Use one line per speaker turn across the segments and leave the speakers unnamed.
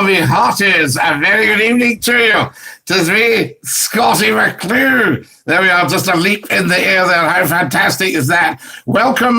me hearties, a very good evening to you. 'Tis me, Scottie McCLUE. There we are, just a leap in the air there. How fantastic is that? Welcome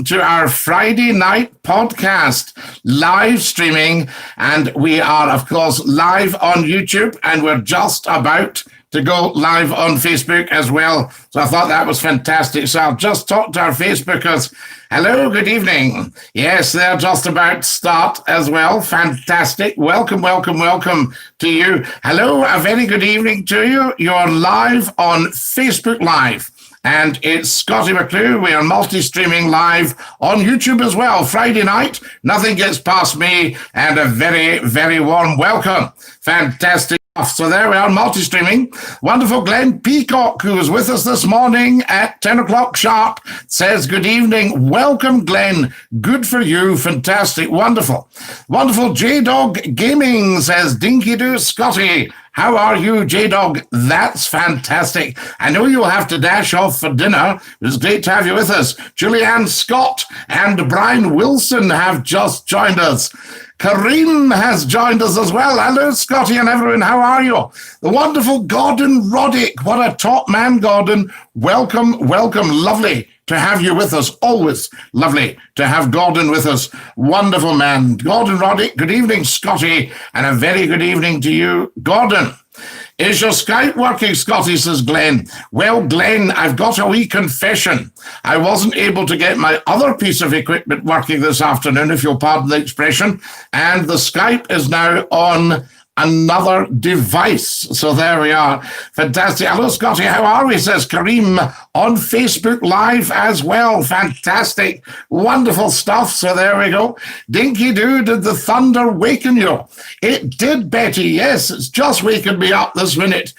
to our Friday night podcast, live streaming. And we are, of course, live on YouTube, and we're just about to go live on Facebook as well. So I thought that was fantastic. So I'll just talk to our Facebookers. Hello, good evening. Yes, they're just about to start as well. Fantastic. Welcome to you. Hello, a very good evening to you. You're live on Facebook Live. And it's Scottie McCLUE. We are multi-streaming live on YouTube as well. Friday night, nothing gets past me. And a very, very warm welcome. Fantastic. So there we are, multi-streaming. Wonderful Glenn Peacock, who was with us this morning at 10 o'clock sharp, says, good evening. Welcome, Glenn. Good for you. Fantastic. Wonderful. Wonderful J-Dog Gaming says, dinky-doo, Scottie. How are you, J-Dog? That's fantastic. I know you'll have to dash off for dinner. It's great to have you with us. Julianne Scott and Brian Wilson have just joined us. Kareem has joined us as well. Hello, Scottie and everyone. How are you? The wonderful Gordon Roddick. What a top man, Gordon. Welcome. Lovely to have you with us. Always lovely to have Gordon with us. Wonderful man. Gordon Roddick, good evening, Scottie, and a very good evening to you, Gordon. Is your Skype working, Scottie, says Glenn. Well, Glenn, I've got a wee confession. I wasn't able to get my other piece of equipment working this afternoon, if you'll pardon the expression, and the Skype is now on another device. So there we are. Fantastic. Hello, Scottie. How are we? Says Kareem on Facebook Live as well. Fantastic. Wonderful stuff. So there we go. Dinky Doo, did the thunder waken you? It did, Betty. Yes, it's just wakened me up this minute.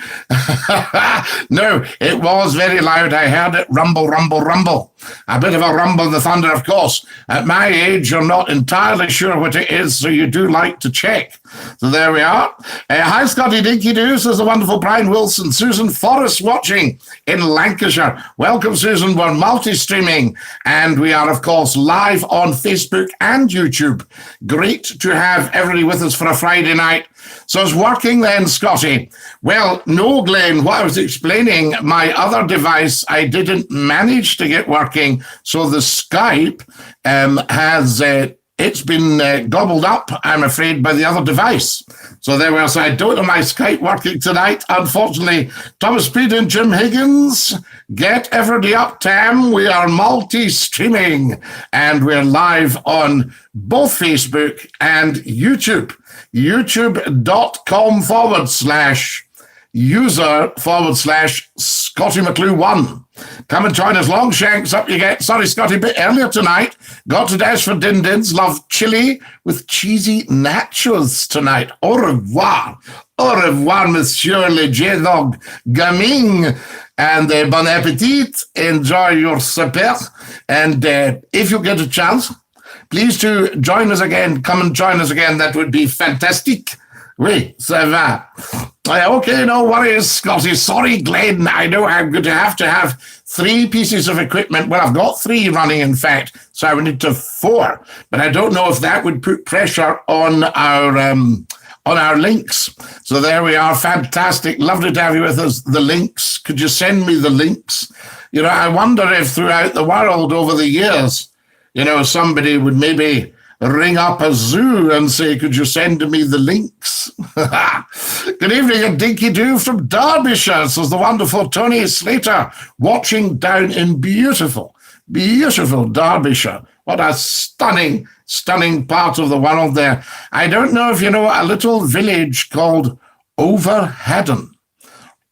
No, it was very loud. I heard it rumble, rumble, rumble. A bit of a rumble in the thunder, of course. At my age, you're not entirely sure what it is, so you do like to check. So there we are. Hi, Scottie Dinky Doo, says the wonderful Brian Wilson. Susan Forrest watching in Lancashire. Welcome, Susan. We're multi-streaming, and we are, of course, live on Facebook and YouTube. Great to have everybody with us for a Friday night. So it's working then, Scottie? Well, no, Glenn. What I was explaining, my other device, I didn't manage to get working. So the Skype has... it's been gobbled up, I'm afraid, by the other device. So there we are. So I don't have my Skype working tonight, unfortunately. Thomas Speed and Jim Higgins, get everybody up, Tam. We are multi-streaming, and we're live on both Facebook and YouTube. YouTube.com/user/Scottie McCLUE 1. Come and join us. Long shanks up you get. Sorry, Scottie, a bit earlier tonight. Got to dash for din-dins. Love chili with cheesy nachos tonight. Au revoir. Au revoir, Monsieur le J-Dog Gaming. And bon appetit. Enjoy your supper. And if you get a chance, please do join us again. Come and join us again. That would be fantastic. Oui, ça va. Okay, no worries, Scottie. Sorry, Glenn. I know I'm going to have 3 pieces of equipment. Well, I've got 3 running, in fact, so I would need to 4. But I don't know if that would put pressure on our links. So there we are. Fantastic. Lovely to have you with us. The links. Could you send me the links? You know, I wonder if throughout the world over the years, you know, somebody would maybe ring up a zoo and say, could you send me the links? Good evening, and Dinky Doo from Derbyshire, says the wonderful Tony Slater, watching down in beautiful Derbyshire. What a stunning part of the world there. I don't know if you know a little village called Overhaddon.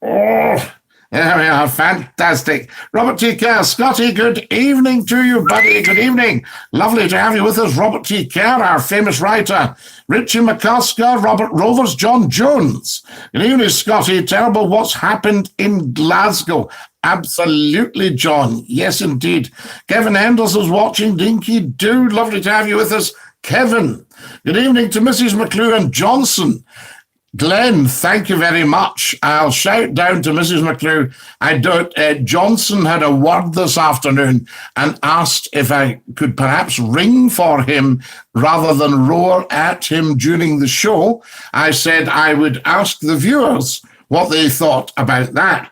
Oh, there we are. Fantastic. Robert T. Kerr. Scottie, good evening to you, buddy. Good evening. Lovely to have you with us. Robert T. Kerr, our famous writer. Richie McCusker, Robert Rovers, John Jones. Good evening, Scottie. Terrible what's happened in Glasgow. Absolutely, John. Yes, indeed. Kevin Henderson's watching. Dinky Doo. Lovely to have you with us. Kevin. Good evening to Mrs. McCLUE and Johnson. Glenn, thank you very much. I'll shout down to Mrs. McClue. Johnson had a word this afternoon and asked if I could perhaps ring for him rather than roar at him during the show. I said I would ask the viewers what they thought about that.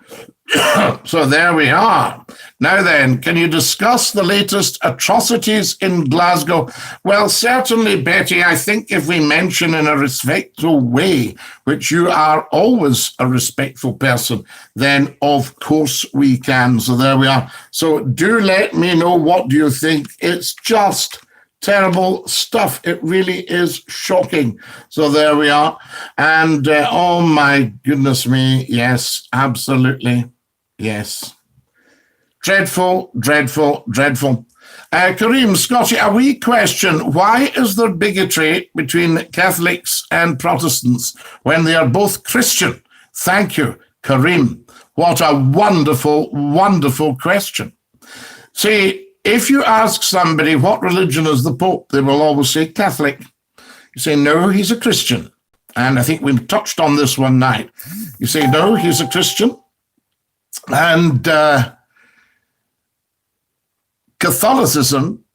So there we are. Now then, can you discuss the latest atrocities in Glasgow? Well, certainly, Betty, I think if we mention in a respectful way, which you are always a respectful person, then of course we can. So there we are. So do let me know, what do you think? It's just terrible stuff. It really is shocking. So there we are. And oh my goodness me, yes, absolutely. Yes. Dreadful, dreadful, dreadful. Kareem, Scottie, a wee question. Why is there bigotry between Catholics and Protestants when they are both Christian? Thank you, Kareem. What a wonderful, wonderful question. See, if you ask somebody what religion is the Pope, they will always say Catholic. You say, no, he's a Christian. And I think we've touched on this one night. You say, no, he's a Christian. And Catholicism,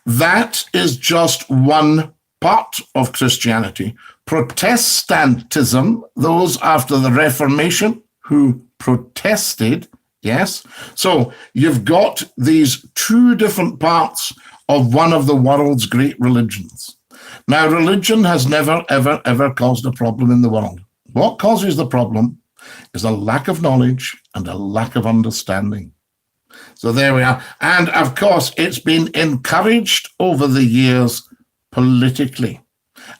that is just one part of Christianity. Protestantism, those after the Reformation who protested, yes. So you've got these two different parts of one of the world's great religions. Now, religion has never, ever, ever caused a problem in the world. What causes the problem is a lack of knowledge and a lack of understanding. So there we are. And of course, it's been encouraged over the years politically,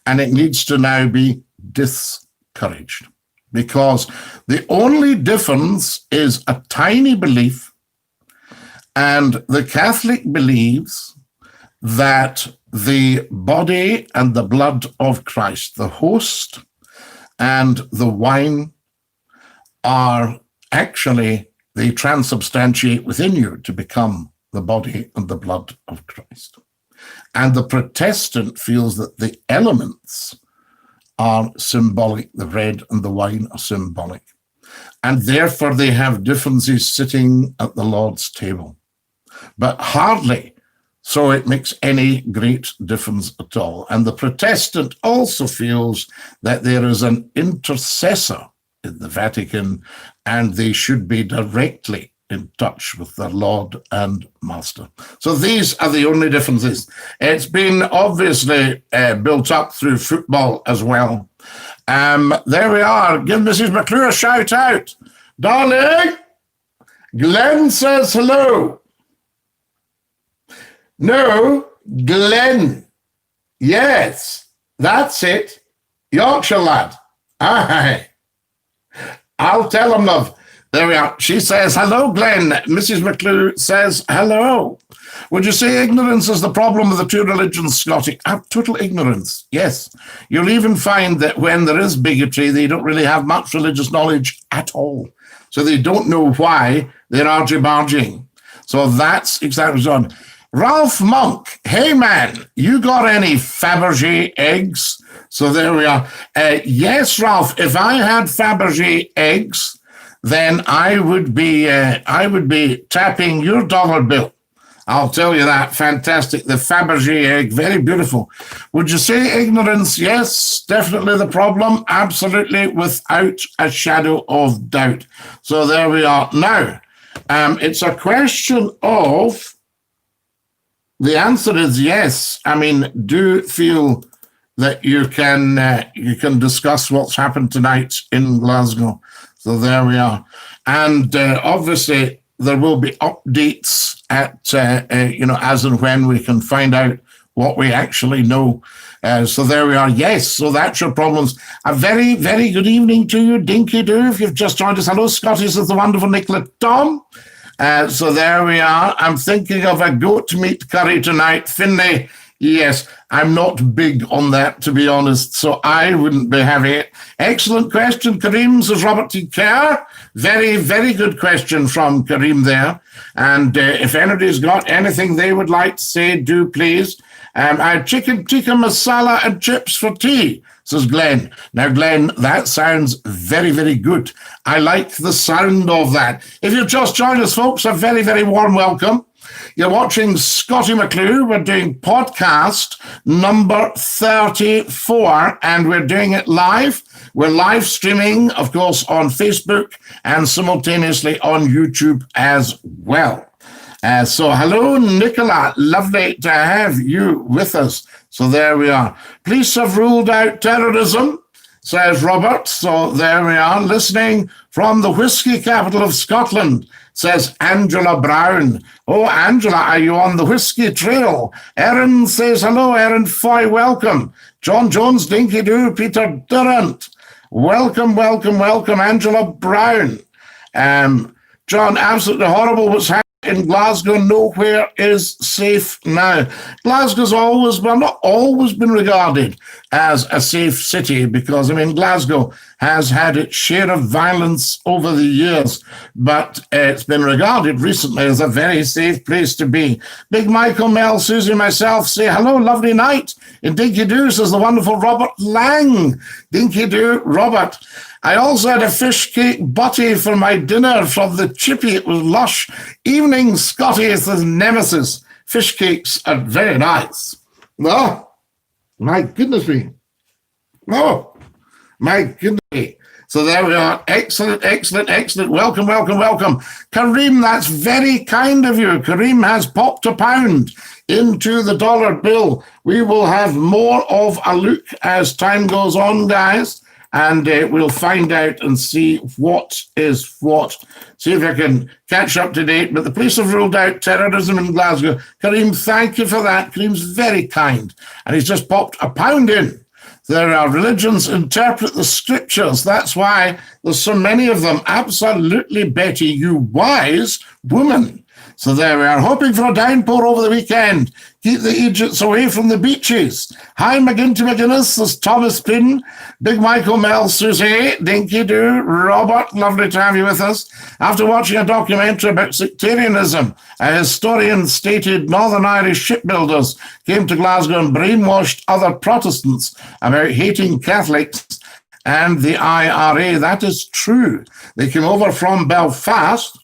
and it needs to now be discouraged, because the only difference is a tiny belief, and the Catholic believes that the body and the blood of Christ, the host and the wine, are actually, they transubstantiate within you to become the body and the blood of Christ. And the Protestant feels that the elements are symbolic, the bread and the wine are symbolic. And therefore they have differences sitting at the Lord's table. But hardly so it makes any great difference at all. And the Protestant also feels that there is an intercessor in the Vatican, and they should be directly in touch with their Lord and Master. So these are the only differences. It's been obviously built up through football as well. There we are. Give Mrs. McClue a shout out. Darling, Glenn says hello. No, Glenn. Yes, that's it. Yorkshire lad. Aye. I'll tell him, love. There we are. She says, hello, Glenn. Mrs. McClue says, hello. Would you say ignorance is the problem with the two religions, Scottie? Total ignorance, yes. You'll even find that when there is bigotry, they don't really have much religious knowledge at all. So they don't know why they're argy-bargying. So that's exactly on. Ralph Monk, hey man, you got any Fabergé eggs? So there we are. Yes, Ralph, if I had Fabergé eggs, then I would be tapping your dollar bill. I'll tell you that. Fantastic. The Fabergé egg, very beautiful. Would you say ignorance? Yes, definitely the problem. Absolutely, without a shadow of doubt. So there we are. Now, it's a question of, the answer is yes. I mean, do feel that you can discuss what's happened tonight in Glasgow. So there we are. And obviously there will be updates at, as and when we can find out what we actually know. So there we are. Yes, so that's your problems. A very, very good evening to you, Dinky Doo, if you've just joined us. Hello, Scottie, says the wonderful Nicola Tom. So there we are. I'm thinking of a goat meat curry tonight. Finlay, yes, I'm not big on that, to be honest, so I wouldn't be having it. Excellent question, Kareem, says Robert T. Kerr. Very, very good question from Kareem there. And if anybody's got anything they would like to say, do please. I had chicken tikka masala and chips for tea, says Glenn. Now, Glenn, that sounds very, very good. I like the sound of that. If you've just joined us, folks, a very, very warm welcome. You're watching Scottie McClue. We're doing podcast number 34, and we're doing it live. We're live streaming, of course, on Facebook and simultaneously on YouTube as well. So hello, Nicola. Lovely to have you with us. So there we are. Police have ruled out terrorism, says Robert. So there we are. Listening from the whiskey capital of Scotland, says Angela Brown. Oh, Angela, are you on the whiskey trail? Erin says hello. Erin Foy, welcome. John Jones, Dinky Doo, Peter Durant. Welcome, welcome, welcome, Angela Brown. John, absolutely horrible what's happening in Glasgow. Nowhere is safe now. Glasgow's not always been regarded as a safe city because, Glasgow has had its share of violence over the years, but it's been regarded recently as a very safe place to be. Big Michael, Mel, Susie, myself say hello, lovely night. In Dinky Doo, says the wonderful Robert Lang. Dinky Doo, Robert. I also had a fish cake butty for my dinner from the Chippy. It was lush. Evening, Scottie, is his nemesis. Fish cakes are very nice. Oh, my goodness me. Oh, my goodness me. So there we are. Excellent, excellent, excellent. Welcome, welcome, welcome. Kareem, that's very kind of you. Kareem has popped £1 into the dollar bill. We will have more of a look as time goes on, guys. And we'll find out and see what is what. See if I can catch up to date. But the police have ruled out terrorism in Glasgow. Kareem, thank you for that. Kareem's very kind. And he's just popped £1 in. There are religions interpret the scriptures. That's why there's so many of them. Absolutely, Betty, you wise woman. So there we are, hoping for a downpour over the weekend. Keep the Egypts away from the beaches. Hi, McGinty McGuinness, there's Thomas Pin, Big Michael, Mel, Susie, Dinky Doo, Robert, lovely to have you with us. After watching a documentary about sectarianism, a historian stated Northern Irish shipbuilders came to Glasgow and brainwashed other Protestants about hating Catholics and the IRA. That is true. They came over from Belfast,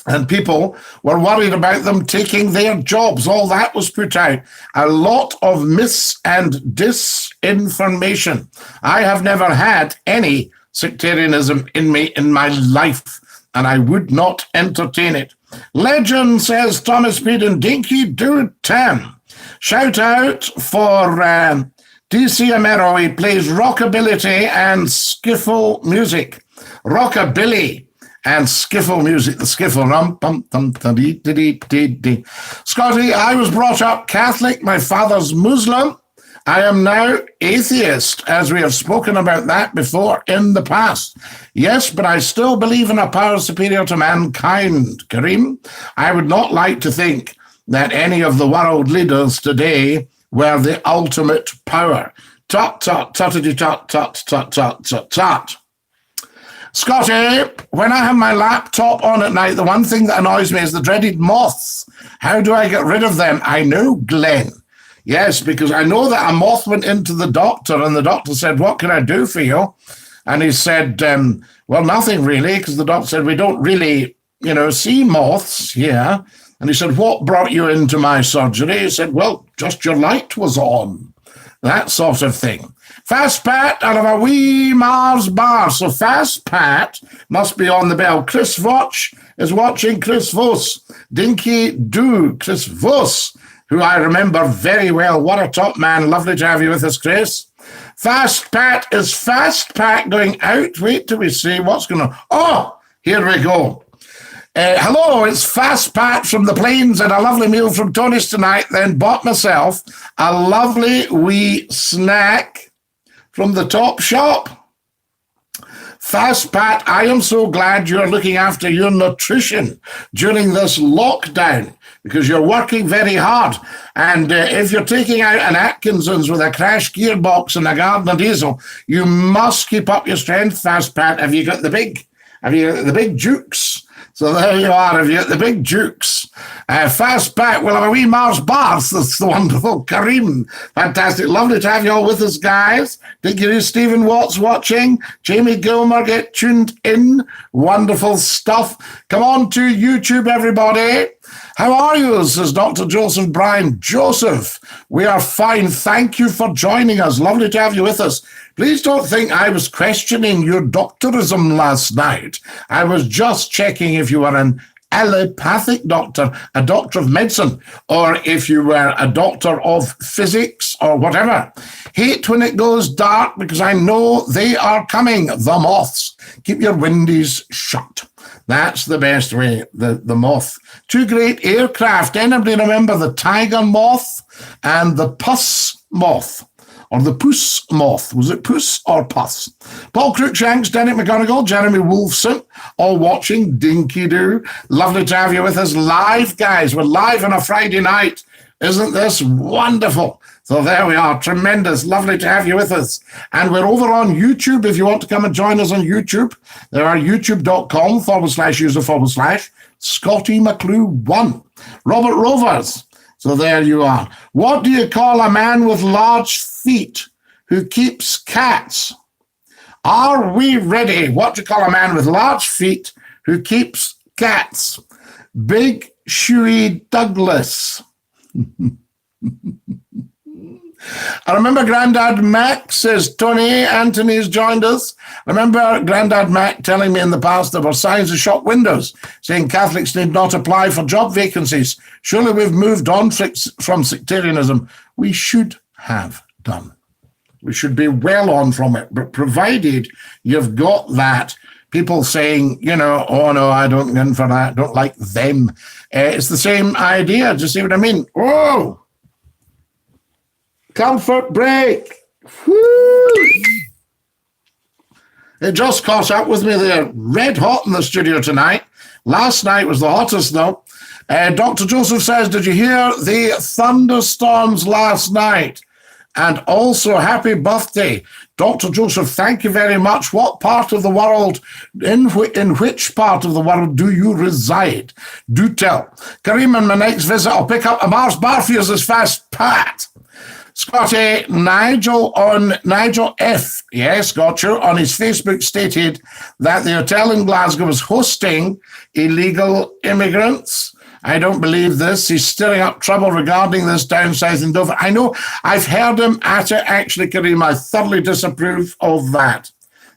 and people were worried about them taking their jobs. All that was put out. A lot of mis and disinformation. I have never had any sectarianism in me in my life, and I would not entertain it. Legend, says Thomas Speed and Dinky Doo Tam. Shout out for DC Amero. He plays rockabilly and skiffle music. Rockabilly and skiffle music, the skiffle. Scottie, I was brought up Catholic. My father's Muslim. I am now atheist, as we have spoken about that before in the past. Yes, but I still believe in a power superior to mankind, Kareem. I would not like to think that any of the world leaders today were the ultimate power. Tut, tut, tuttity, tut, tut, tut, tut, tut, tut. Scottie, when I have my laptop on at night, the one thing that annoys me is the dreaded moths. How do I get rid of them? I know, Glenn. Yes, because I know that a moth went into the doctor, and the doctor said, what can I do for you? And he said, well, nothing really, because the doctor said, we don't really, see moths here. And he said, what brought you into my surgery? He said, well, just your light was on. That sort of thing. Fast Pat out of a wee Mars bar. So Fast Pat must be on the bell. Chris Voch is watching. Chris Voss. Dinky Doo. Chris Voss, who I remember very well. What a top man. Lovely to have you with us, Chris. Fast Pat. Is Fast Pat going out? Wait till we see what's going on. Oh, here we go. Hello, it's Fast Pat from the Plains and a lovely meal from Tony's tonight. Then bought myself a lovely wee snack from the Top Shop. Fast Pat, I am so glad you're looking after your nutrition during this lockdown because you're working very hard. And if you're taking out an Atkinson's with a crash gearbox and a Gardner diesel, you must keep up your strength, Fast Pat. Have you got the big Dukes? So there you are, if you're the big Dukes. Fast back, we'll have a wee Mars Bars. That's the wonderful Kareem. Fantastic. Lovely to have you all with us, guys. Thank you, Stephen Watts watching. Jamie Gilmer, get tuned in. Wonderful stuff. Come on to YouTube, everybody. How are you? Says Dr. Joseph Bryan. Joseph, we are fine. Thank you for joining us. Lovely to have you with us. Please don't think I was questioning your doctorism last night. I was just checking if you were an allopathic doctor, a doctor of medicine, or if you were a doctor of physics or whatever. Hate when it goes dark because I know they are coming, the moths. Keep your windies shut. That's the best way, the moth. Two great aircraft. Anybody remember the tiger moth and the puss moth? Or the puss moth. Was it puss or puss? Paul Cruikshanks, Derek McGonigal, Jeremy Wolfson, all watching. Dinky Doo. Lovely to have you with us live, guys. We're live on a Friday night. Isn't this wonderful? So there we are. Tremendous. Lovely to have you with us. And we're over on YouTube. If you want to come and join us on YouTube, there are youtube.com/user/Scottie McClue 1. Robert Rovers. So there you are. What do you call a man with large feet who keeps cats? Are we ready? What do you call a man with large feet who keeps cats? Big Shuey Douglas. I remember Grandad Mac, says Tony. Anthony's joined us. I remember Grandad Mac telling me in the past there were signs of shop windows saying Catholics need not apply for job vacancies. Surely we've moved on from sectarianism. We should have done. We should be well on from it. But provided you've got that, people saying, you know, oh no, I don't get in for that, don't like them. It's the same idea. Do you see what I mean? Whoa! Comfort break. Woo! It just caught up with me there. Red hot in the studio tonight. Last night was the hottest, though. Dr. Joseph says, did you hear the thunderstorms last night? And also, happy birthday. Dr. Joseph, thank you very much. What part of the world, in which part of the world do you reside? Do tell. Kareem, on my next visit, I'll pick up a Mars bar for you as fast, Pat. Scottie, Nigel F, yes, got you, on his Facebook stated that the hotel in Glasgow was hosting illegal immigrants. I don't believe this. He's stirring up trouble regarding this down south in Dover. I know, I've heard him at it, actually, Kareem. I thoroughly disapprove of that.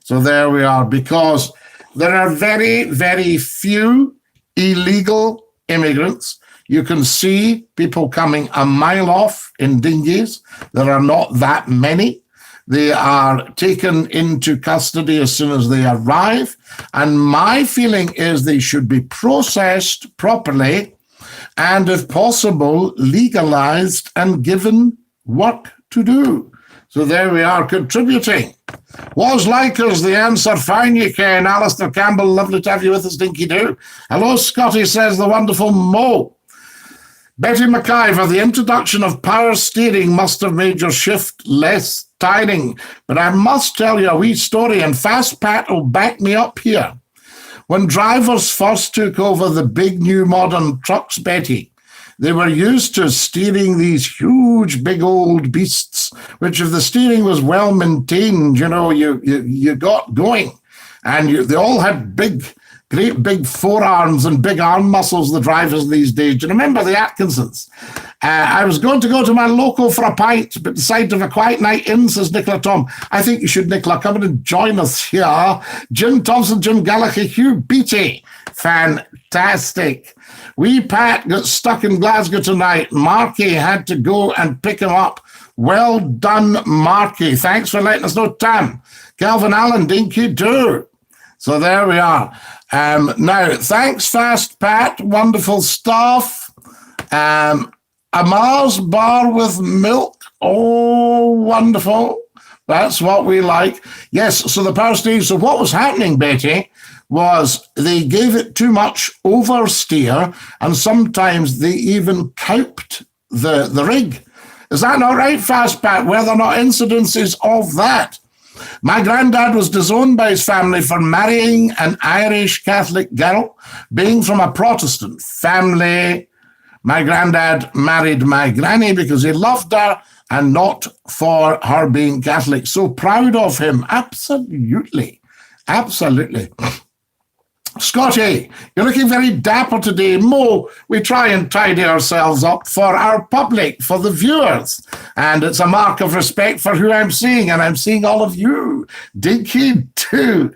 So there we are, because there are very, very few illegal immigrants. You can see people coming a mile off in dinghies. There are not that many. They are taken into custody as soon as they arrive. And my feeling is they should be processed properly and, if possible, legalized and given work to do. So there we are, contributing. Was Likers the answer? Fine, you can. Alistair Campbell, lovely to have you with us, Dinky Doo. Hello, Scotty, says the wonderful Mo. Betty McIver, the introduction of power steering must have made your shift less tiring. But I must tell you a wee story, and Fast Pat will back me up here. When drivers first took over the big new modern trucks, Betty, they were used to steering these huge, big old beasts, which if the steering was well maintained, you know, you got going. And they all had great big forearms and big arm muscles, the drivers these days. Do you remember the Atkinsons? I was going to go to my local for a pint, but decided to have a quiet night in, says Nicola Tom. I think you should, Nicola, come in and join us here. Jim Thompson, Jim Gallagher, Hugh Beattie. Fantastic. Wee Pat got stuck in Glasgow tonight. Marky had to go and pick him up. Well done, Marky. Thanks for letting us know, Tam. Calvin Allen, Dinky Doo. So there we are. Now, thanks, Fast Pat. Wonderful stuff. A Mars bar with milk. Oh, wonderful. That's what we like. Yes, so the power steering. So what was happening, Betty, was they gave it too much oversteer, and sometimes they even cowped the rig. Is that not right, Fast Pat? Were there not incidences of that? My granddad was disowned by his family for marrying an Irish Catholic girl. Being from a Protestant family, my granddad married my granny because he loved her and not for her being Catholic. So proud of him. Absolutely. Absolutely. Scottie, you're looking very dapper today. Mo, we try and tidy ourselves up for our public, for the viewers. And it's a mark of respect for who I'm seeing, and I'm seeing all of you. Dinky too.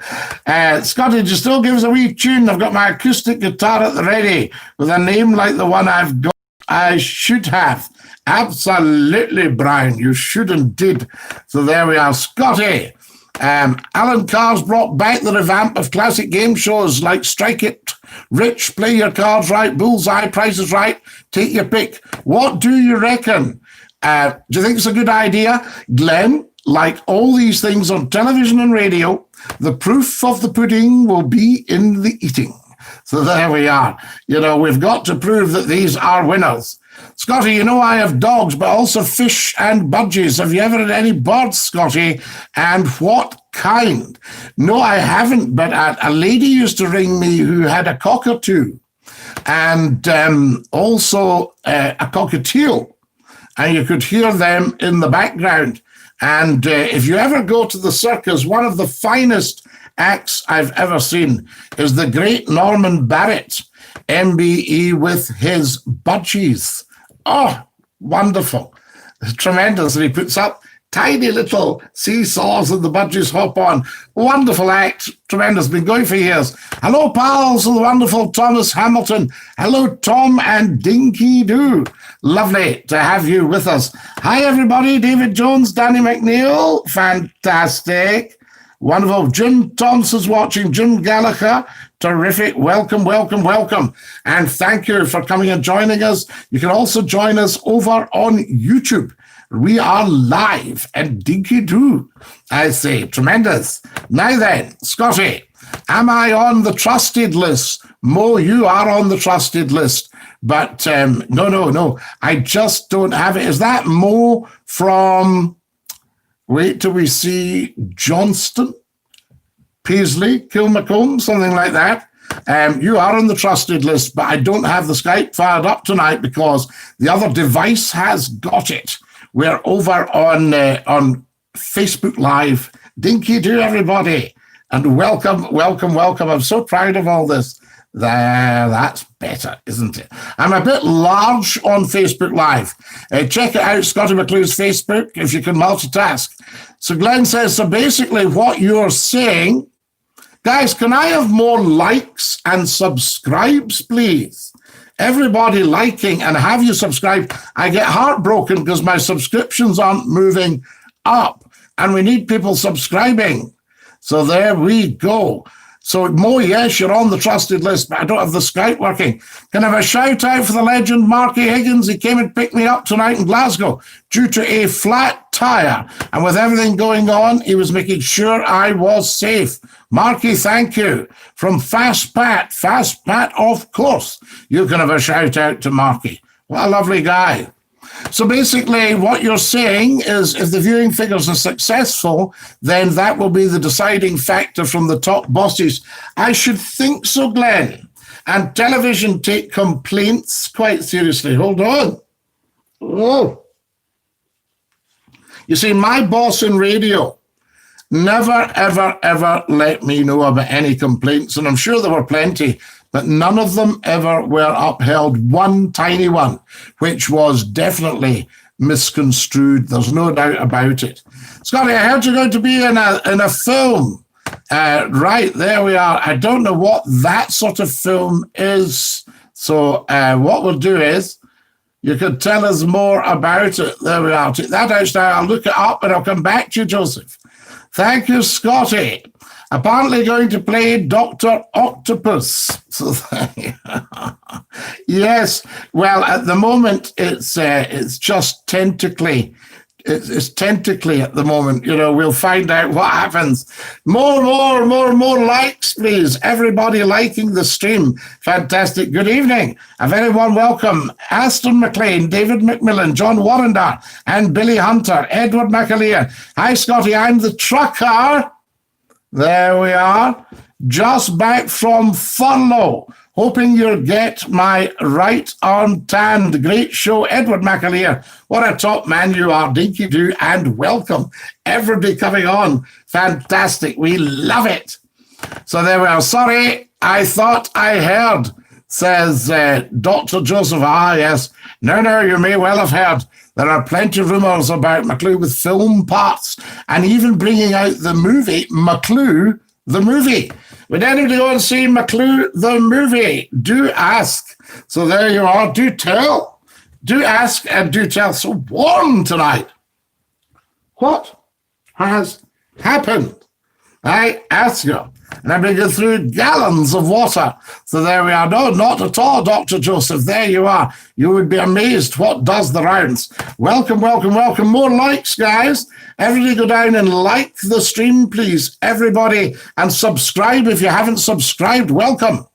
Scottie, just still give us a wee tune. I've got my acoustic guitar at the ready with a name like the one I've got. I should have. Absolutely, Brian. You should indeed. So there we are. Scottie. Alan Carr's brought back the revamp of classic game shows like Strike It, Rich, Play Your Cards Right, Bullseye, Price is Right, Take Your Pick. What do you reckon? Do you think it's a good idea? Glenn, like all these things on television and radio, the proof of the pudding will be in the eating. So there we are. You know, we've got to prove that these are winners. Scottie, you know I have dogs, but also fish and budgies. Have you ever had any birds, Scottie? And what kind? No, I haven't, but a lady used to ring me who had a cockatoo and also a cockatiel, and you could hear them in the background. And if you ever go to the circus, one of the finest acts I've ever seen is the great Norman Barrett, MBE, with his budgies. Oh, wonderful. Tremendous. And he puts up tiny little seesaws and the budgies hop on. Wonderful act. Tremendous. Been going for years. Hello, pals, the wonderful Thomas Hamilton. Hello, Tom and Dinky Doo. Lovely to have you with us. Hi, everybody. David Jones, Danny McNeil. Fantastic. Wonderful. Jim Thompson's watching. Jim Gallagher. Terrific. Welcome, welcome, welcome. And thank you for coming and joining us. You can also join us over on YouTube. We are live and dinky doo, I say. Tremendous. Now then, Scottie, am I on the trusted list? Mo, you are on the trusted list. But no. I just don't have it. Is that Mo from, wait till we see, Johnston? Paisley, Kilmacombe, something like that. You are on the trusted list, but I don't have the Skype fired up tonight because the other device has got it. We're over on Facebook Live. Dinky do, everybody. And welcome. I'm so proud of all this. There, that's better, isn't it? I'm a bit large on Facebook Live. Check it out, Scottie McClue's Facebook, if you can multitask. So Glenn says, so basically what you're saying, guys, can I have more likes and subscribes, please? Everybody liking and have you subscribed. I get heartbroken because my subscriptions aren't moving up and we need people subscribing. So there we go. So Mo, yes, you're on the trusted list, but I don't have the Skype working. Can I have a shout out for the legend Marky Higgins? He came and picked me up tonight in Glasgow due to a flat tire. And with everything going on, he was making sure I was safe. Marky, thank you. From Fast Pat, of course, you can have a shout out to Marky. What a lovely guy. So basically what you're saying is if the viewing figures are successful, then that will be the deciding factor from the top bosses. I should think so, Glenn. And television take complaints quite seriously. Hold on. Oh. You see, my boss in radio never, ever let me know about any complaints. And I'm sure there were plenty. But none of them ever were upheld. One tiny one, which was definitely misconstrued. There's no doubt about it. Scottie, I heard you're going to be in a film. Right, there we are. I don't know what that sort of film is. So what we'll do is you can tell us more about it. There we are. Take that out now. I'll look it up and I'll come back to you, Joseph. Thank you, Scottie. Apparently going to play Dr. Octopus. So, yes, well, at the moment, it's just tentacly it's tentacly at the moment. We'll find out what happens. More likes, please. Everybody liking the stream. Fantastic. Good evening. A very warm welcome. Aston McLean, David McMillan, John Warrender, and Billy Hunter, Edward McAleer. Hi, Scottie. I'm the trucker. There we are. Just back from furlough. Hoping you'll get my right arm tanned. Great show, Edward McAleer. What a top man you are, Dinky Doo, and welcome. Everybody coming on. Fantastic. We love it. So there we are. Sorry, I thought I heard, says Dr. Joseph. Ah, yes. No, you may well have heard. There are plenty of rumours about McClue with film parts and even bringing out the movie, McClue, the movie. Would anybody go and see McClue, the movie? Do ask. So there you are. Do tell. Do ask and do tell. So warm tonight. What has happened? I ask you. And I've been going through gallons of water. So there we are. No, not at all, Dr. Joseph. There you are. You would be amazed what does the rounds. Welcome. More likes, guys. Everybody go down and like the stream, please. Everybody. And subscribe if you haven't subscribed. Welcome.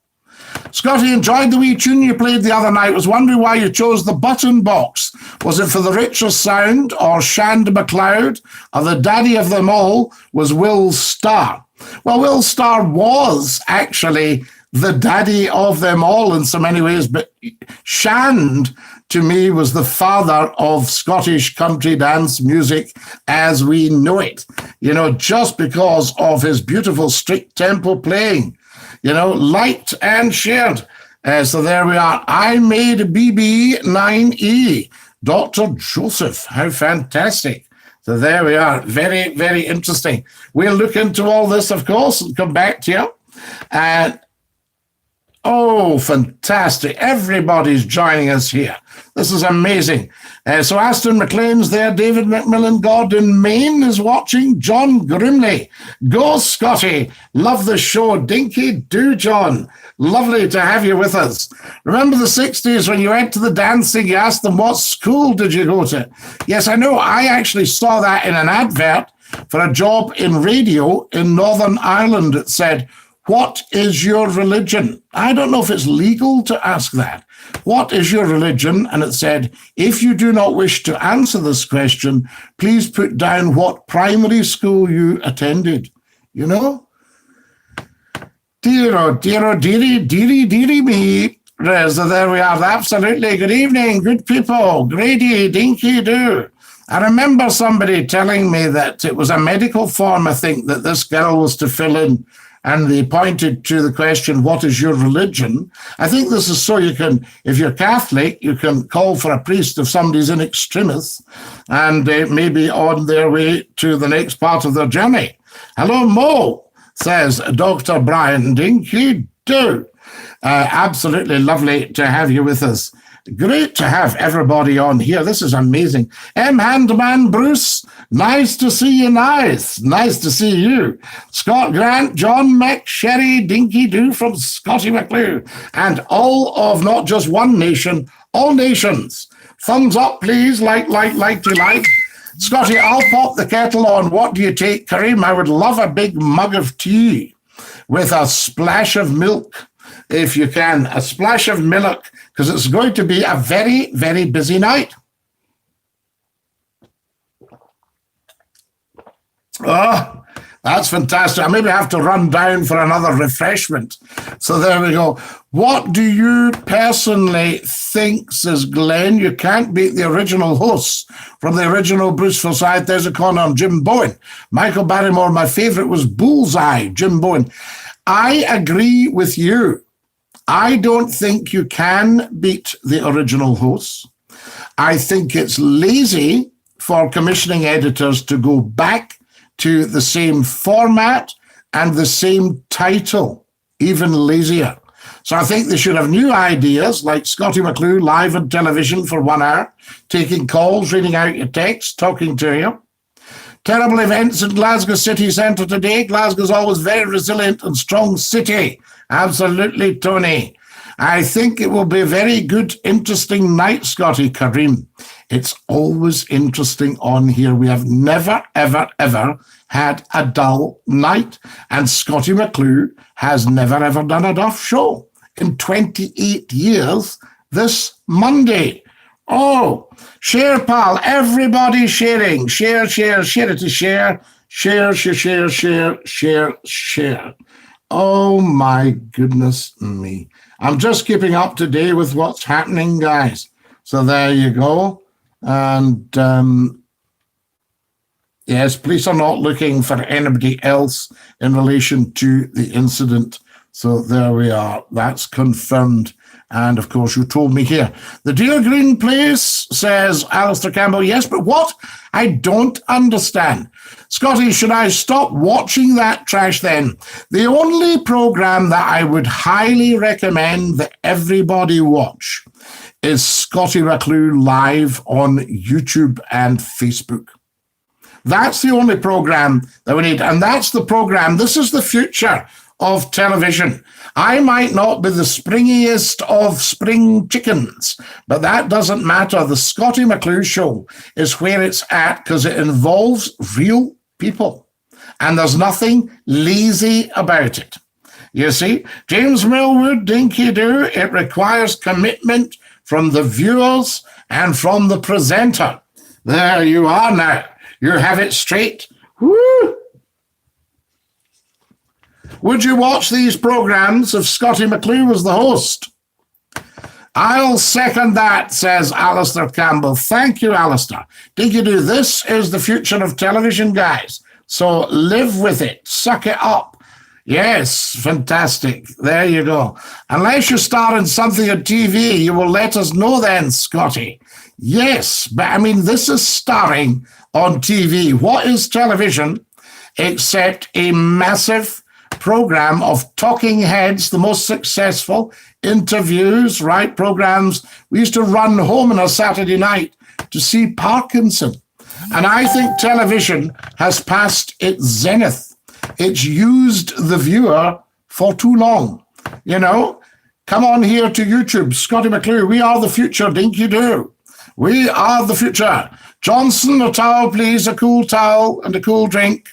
Scottie, enjoyed the wee tune you played the other night. Was wondering why you chose the button box. Was it for the richer sound or Shand McLeod or the daddy of them all was Will Starr? Well, Will Starr was actually the daddy of them all in so many ways, but Shand, to me, was the father of Scottish country dance music as we know it, just because of his beautiful strict tempo playing, liked and shared. So there we are. I made BB9E. Dr. Joseph, how fantastic. So there we are. Very, very interesting. We'll look into all this, of course, and come back to you. And oh, fantastic. Everybody's joining us here. This is amazing. So Aston McLean's there. David McMillan, Gordon Main is watching. John Grimley. Go, Scottie. Love the show. Dinky do, John. Lovely to have you with us. Remember the 60s when you went to the dancing, you asked them, what school did you go to? Yes, I know. I actually saw that in an advert for a job in radio in Northern Ireland. It said, what is your religion? I don't know if it's legal to ask that. What is your religion? And it said, if you do not wish to answer this question, please put down what primary school you attended. Deary me. So there we are. Absolutely. Good evening, good people. Grady, Dinky do. I remember somebody telling me that it was a medical form, I think, that this girl was to fill in, and they pointed to the question, what is your religion? I think this is so you can, if you're Catholic, you can call for a priest if somebody's in extremis and maybe on their way to the next part of their journey. Hello, Mo, says Dr. Brian. Dinky do. Absolutely lovely to have you with us. Great to have everybody on here. This is amazing. Handman Bruce, nice to see you. Nice to see you. Scott Grant, John McSherry, Dinky Doo from Scottie McClue, and all of not just one nation, all nations. Thumbs up, please. Like. Scottie, I'll pop the kettle on. What do you take, Kareem? I would love a big mug of tea with a splash of milk, if you can. A splash of milk, because it's going to be a very, very busy night. Oh, that's fantastic. I maybe have to run down for another refreshment. So there we go. What do you personally think, says Glenn? You can't beat the original hosts from the original Bruce Forsyth. There's a corner on Jim Bowen. Michael Barrymore, my favorite was Bullseye, Jim Bowen. I agree with you. I don't think you can beat the original hosts. I think it's lazy for commissioning editors to go back to the same format and the same title, even lazier. So I think they should have new ideas like Scottie McClue live on television for 1 hour, taking calls, reading out your text, talking to you. Terrible events in Glasgow city centre today. Glasgow's always very resilient and strong city. Absolutely, Tony. I think it will be a very good, interesting night, Scottie. Kareem. It's always interesting on here. We have never, ever, ever had a dull night. And Scottie McClue has never, ever done a duff show in 28 years this Monday. Oh, share, pal. Everybody sharing. Share, share, share it to share. Share, share, share, share, share, share. Oh, my goodness me. I'm just keeping up to date with what's happening, guys. So there you go. And yes, police are not looking for anybody else in relation to the incident. So there we are. That's confirmed. And of course, you told me here. The Deer Green Place, says Alistair Campbell. Yes, but what? I don't understand. Scottie, should I stop watching that trash then? The only program that I would highly recommend that everybody watch is Scottie McClue live on YouTube and Facebook. That's the only program that we need. And that's the program. This is the future of television. I might not be the springiest of spring chickens, but that doesn't matter. The Scottie McClue show is where it's at because it involves real people. And there's nothing lazy about it. You see, James Millwood, Dinky Doo, it requires commitment from the viewers and from the presenter. There you are now. You have it straight. Woo! Would you watch these programs if Scottie McClue was the host? I'll second that, says Alistair Campbell. Thank you, Alistair. Did you do this? Is the future of television, guys. So live with it. Suck it up. Yes, fantastic. There you go. Unless you star in something on TV, you will let us know then, Scottie. Yes, but I mean, this is starring on TV. What is television except a massive program of talking heads, the most successful interviews, right? Programs. We used to run home on a Saturday night to see Parkinson. And I think television has passed its zenith. It's used the viewer for too long. You know, come on here to YouTube. Scottie McClue, we are the future. Dinky Doo. We are the future. Johnson, a towel, please. A cool towel and a cool drink.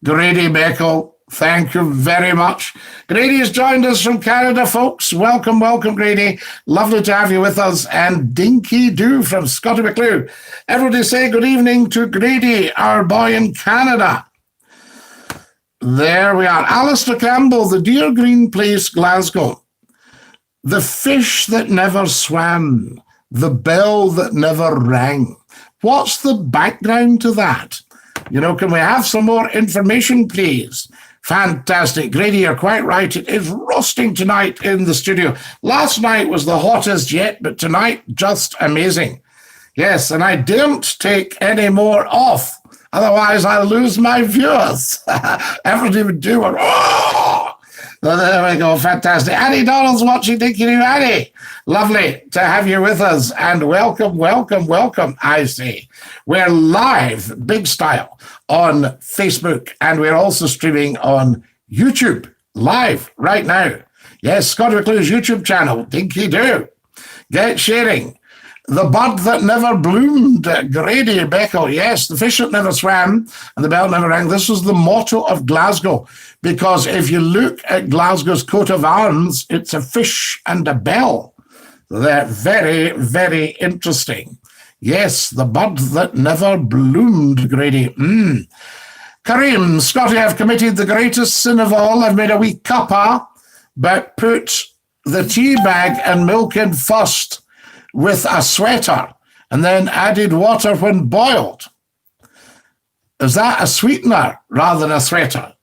Grady Beckel, thank you very much. Grady has joined us from Canada, folks. Welcome, welcome, Grady. Lovely to have you with us. And Dinky Doo from Scottie McClue. Everybody say good evening to Grady, our boy in Canada. There we are. Alistair Campbell, the Deer Green Place, Glasgow. The fish that never swam, the bell that never rang. What's the background to that? You know, can we have some more information, please? Fantastic. Grady, you're quite right. It is roasting tonight in the studio. Last night was the hottest yet, but tonight, just amazing. Yes, and I didn't take any more off. Otherwise, I'll lose my viewers. Everybody would do it. Oh! So there we go. Fantastic. Annie Donald's watching. Thank you, Annie. Lovely to have you with us. And welcome, welcome, welcome, I say. We're live, big style, on Facebook. And we're also streaming on YouTube, live right now. Yes, Scottie McClue's YouTube channel. Dinky Doo. Get sharing. The bud that never bloomed, Grady Beckel. Yes, the fish that never swam and the bell never rang. This was the motto of Glasgow, because if you look at Glasgow's coat of arms, it's a fish and a bell. They're very, very interesting. Yes, the bud that never bloomed, Grady. Kareem, Scottie, I've committed the greatest sin of all. I've made a wee cuppa, but put the tea bag and milk in first with a sweater, and then added water when boiled. Is that a sweetener rather than a sweater?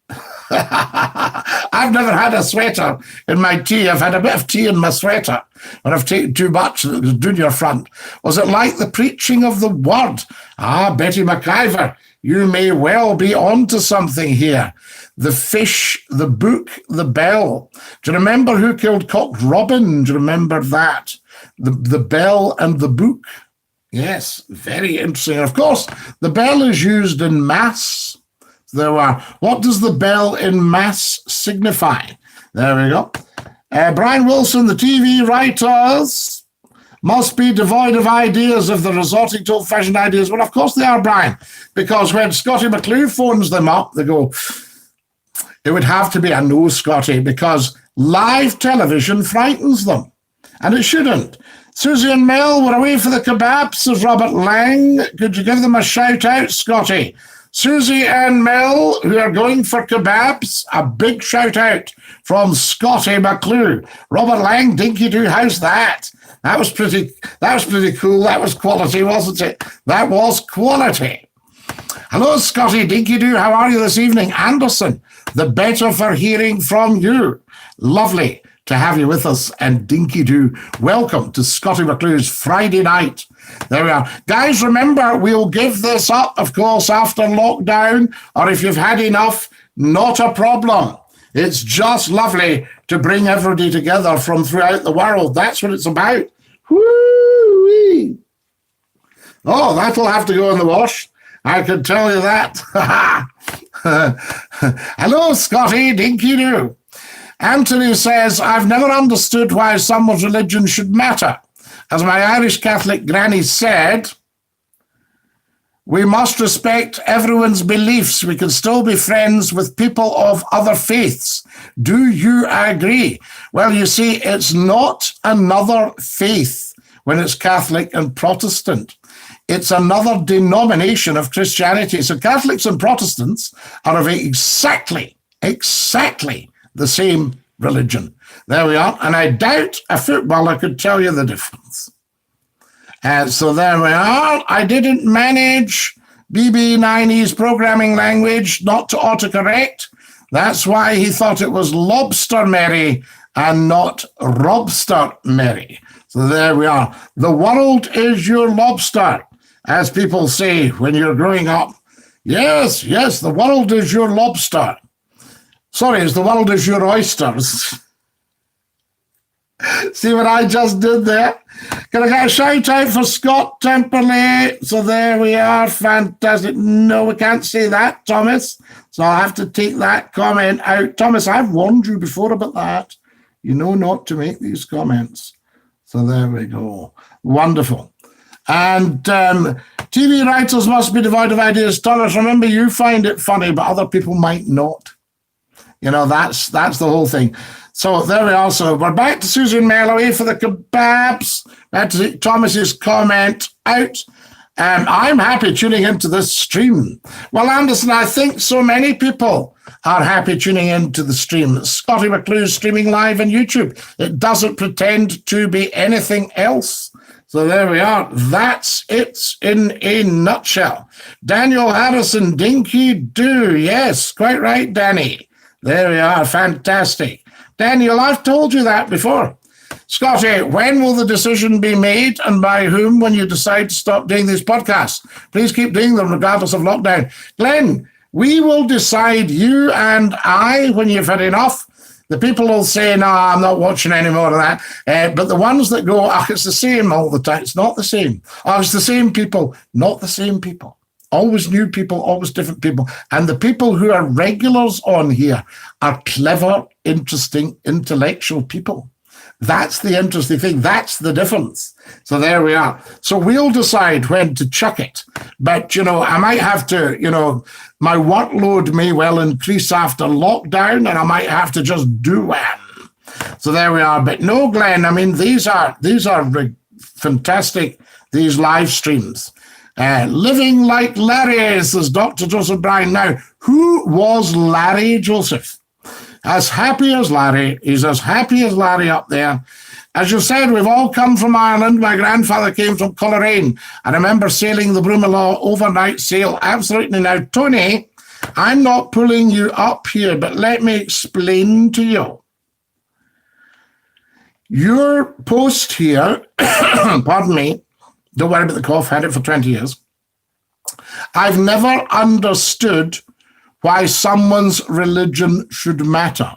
I've never had a sweater in my tea. I've had a bit of tea in my sweater when I've taken too much that was doing your front. Was it like the preaching of the word? Betty McIver, you may well be onto something here. The fish, the book, the bell. Do you remember who killed Cock Robin? Do you remember that? The bell and the book. Yes, very interesting. Of course, the bell is used in mass. What does the bell in mass signify? There we go. Brian Wilson, the TV writers. must be devoid of ideas of the resorting to old-fashioned ideas. Well, of course they are, Brian, because when Scottie McClue phones them up, they go, it would have to be a no, Scottie, because live television frightens them, and it shouldn't. Susie and Mel, we're away for the kebabs, says Robert Lang. Could you give them a shout-out, Scottie? Susie and Mel, who are going for kebabs, a big shout-out from Scottie McClue. Robert Lang, dinky-doo, how's that? That was pretty cool. That was quality, wasn't it? That was quality. Hello, Scottie, dinky-doo, how are you this evening? Anderson, the better for hearing from you. Lovely to have you with us, and dinky-doo, welcome to Scottie McClue's Friday night. There we are. Guys, remember, we'll give this up, of course, after lockdown, or if you've had enough, not a problem. It's just lovely to bring everybody together from throughout the world. That's what it's about. Woo-wee. Oh, that'll have to go in the wash. I can tell you that. Hello, Scottie, dinky-doo. Anthony says, I've never understood why someone's religion should matter. As my Irish Catholic granny said, we must respect everyone's beliefs. We can still be friends with people of other faiths. Do you agree? Well, you see, it's not another faith when it's Catholic and Protestant. It's another denomination of Christianity. So Catholics and Protestants are of exactly the same religion. There we are. And I doubt a footballer could tell you the difference. So there we are. I didn't manage BB9E's programming language not to autocorrect. That's why he thought it was Lobster Mary and not Robster Mary. So there we are. The world is your lobster, as people say when you're growing up. Yes, the world is your lobster. Sorry, the world is your oysters. See what I just did there? Can I get a shout out for Scott Temperley? So there we are, fantastic. No, we can't say that, Thomas. So I'll have to take that comment out. Thomas, I've warned you before about that. You know not to make these comments. So there we go. Wonderful. And TV writers must be devoid of ideas. Thomas, remember, you find it funny, but other people might not. You know, that's the whole thing. So there we are. So we're back to Susan Melloway for the kebabs. That's Thomas's comment out. I'm happy tuning into this stream. Well, Anderson, I think so many people are happy tuning into the stream. Scottie McClue streaming live on YouTube. It doesn't pretend to be anything else. So there we are. That's it in a nutshell. Daniel Harrison, dinky do. Yes, quite right, Danny. There we are. Fantastic. Daniel, I've told you that before. Scottie, when will the decision be made and by whom when you decide to stop doing these podcasts? Please keep doing them regardless of lockdown. Glenn, we will decide, you and I, when you've had enough. The people will say, no, I'm not watching any more of that. But the ones that go, it's the same all the time. It's not the same. It's the same people. Not the same people. Always new people, always different people. And the people who are regulars on here are clever, interesting, intellectual people. That's the interesting thing. That's the difference. So there we are. So we'll decide when to chuck it. But, I might have to, my workload may well increase after lockdown, and I might have to just do one. So there we are. But no, Glenn, I mean, these are fantastic, these live streams. Living like Larry, says Dr. Joseph Bryan. Now, who was Larry, Joseph? As happy as Larry. He's as happy as Larry up there. As you said, we've all come from Ireland. My grandfather came from Coleraine. I remember sailing the Broomielaw overnight sail. Absolutely. Now, Tony, I'm not pulling you up here, but let me explain to you. Your post here, pardon me, don't worry about the cough, had it for 20 years. I've never understood why someone's religion should matter.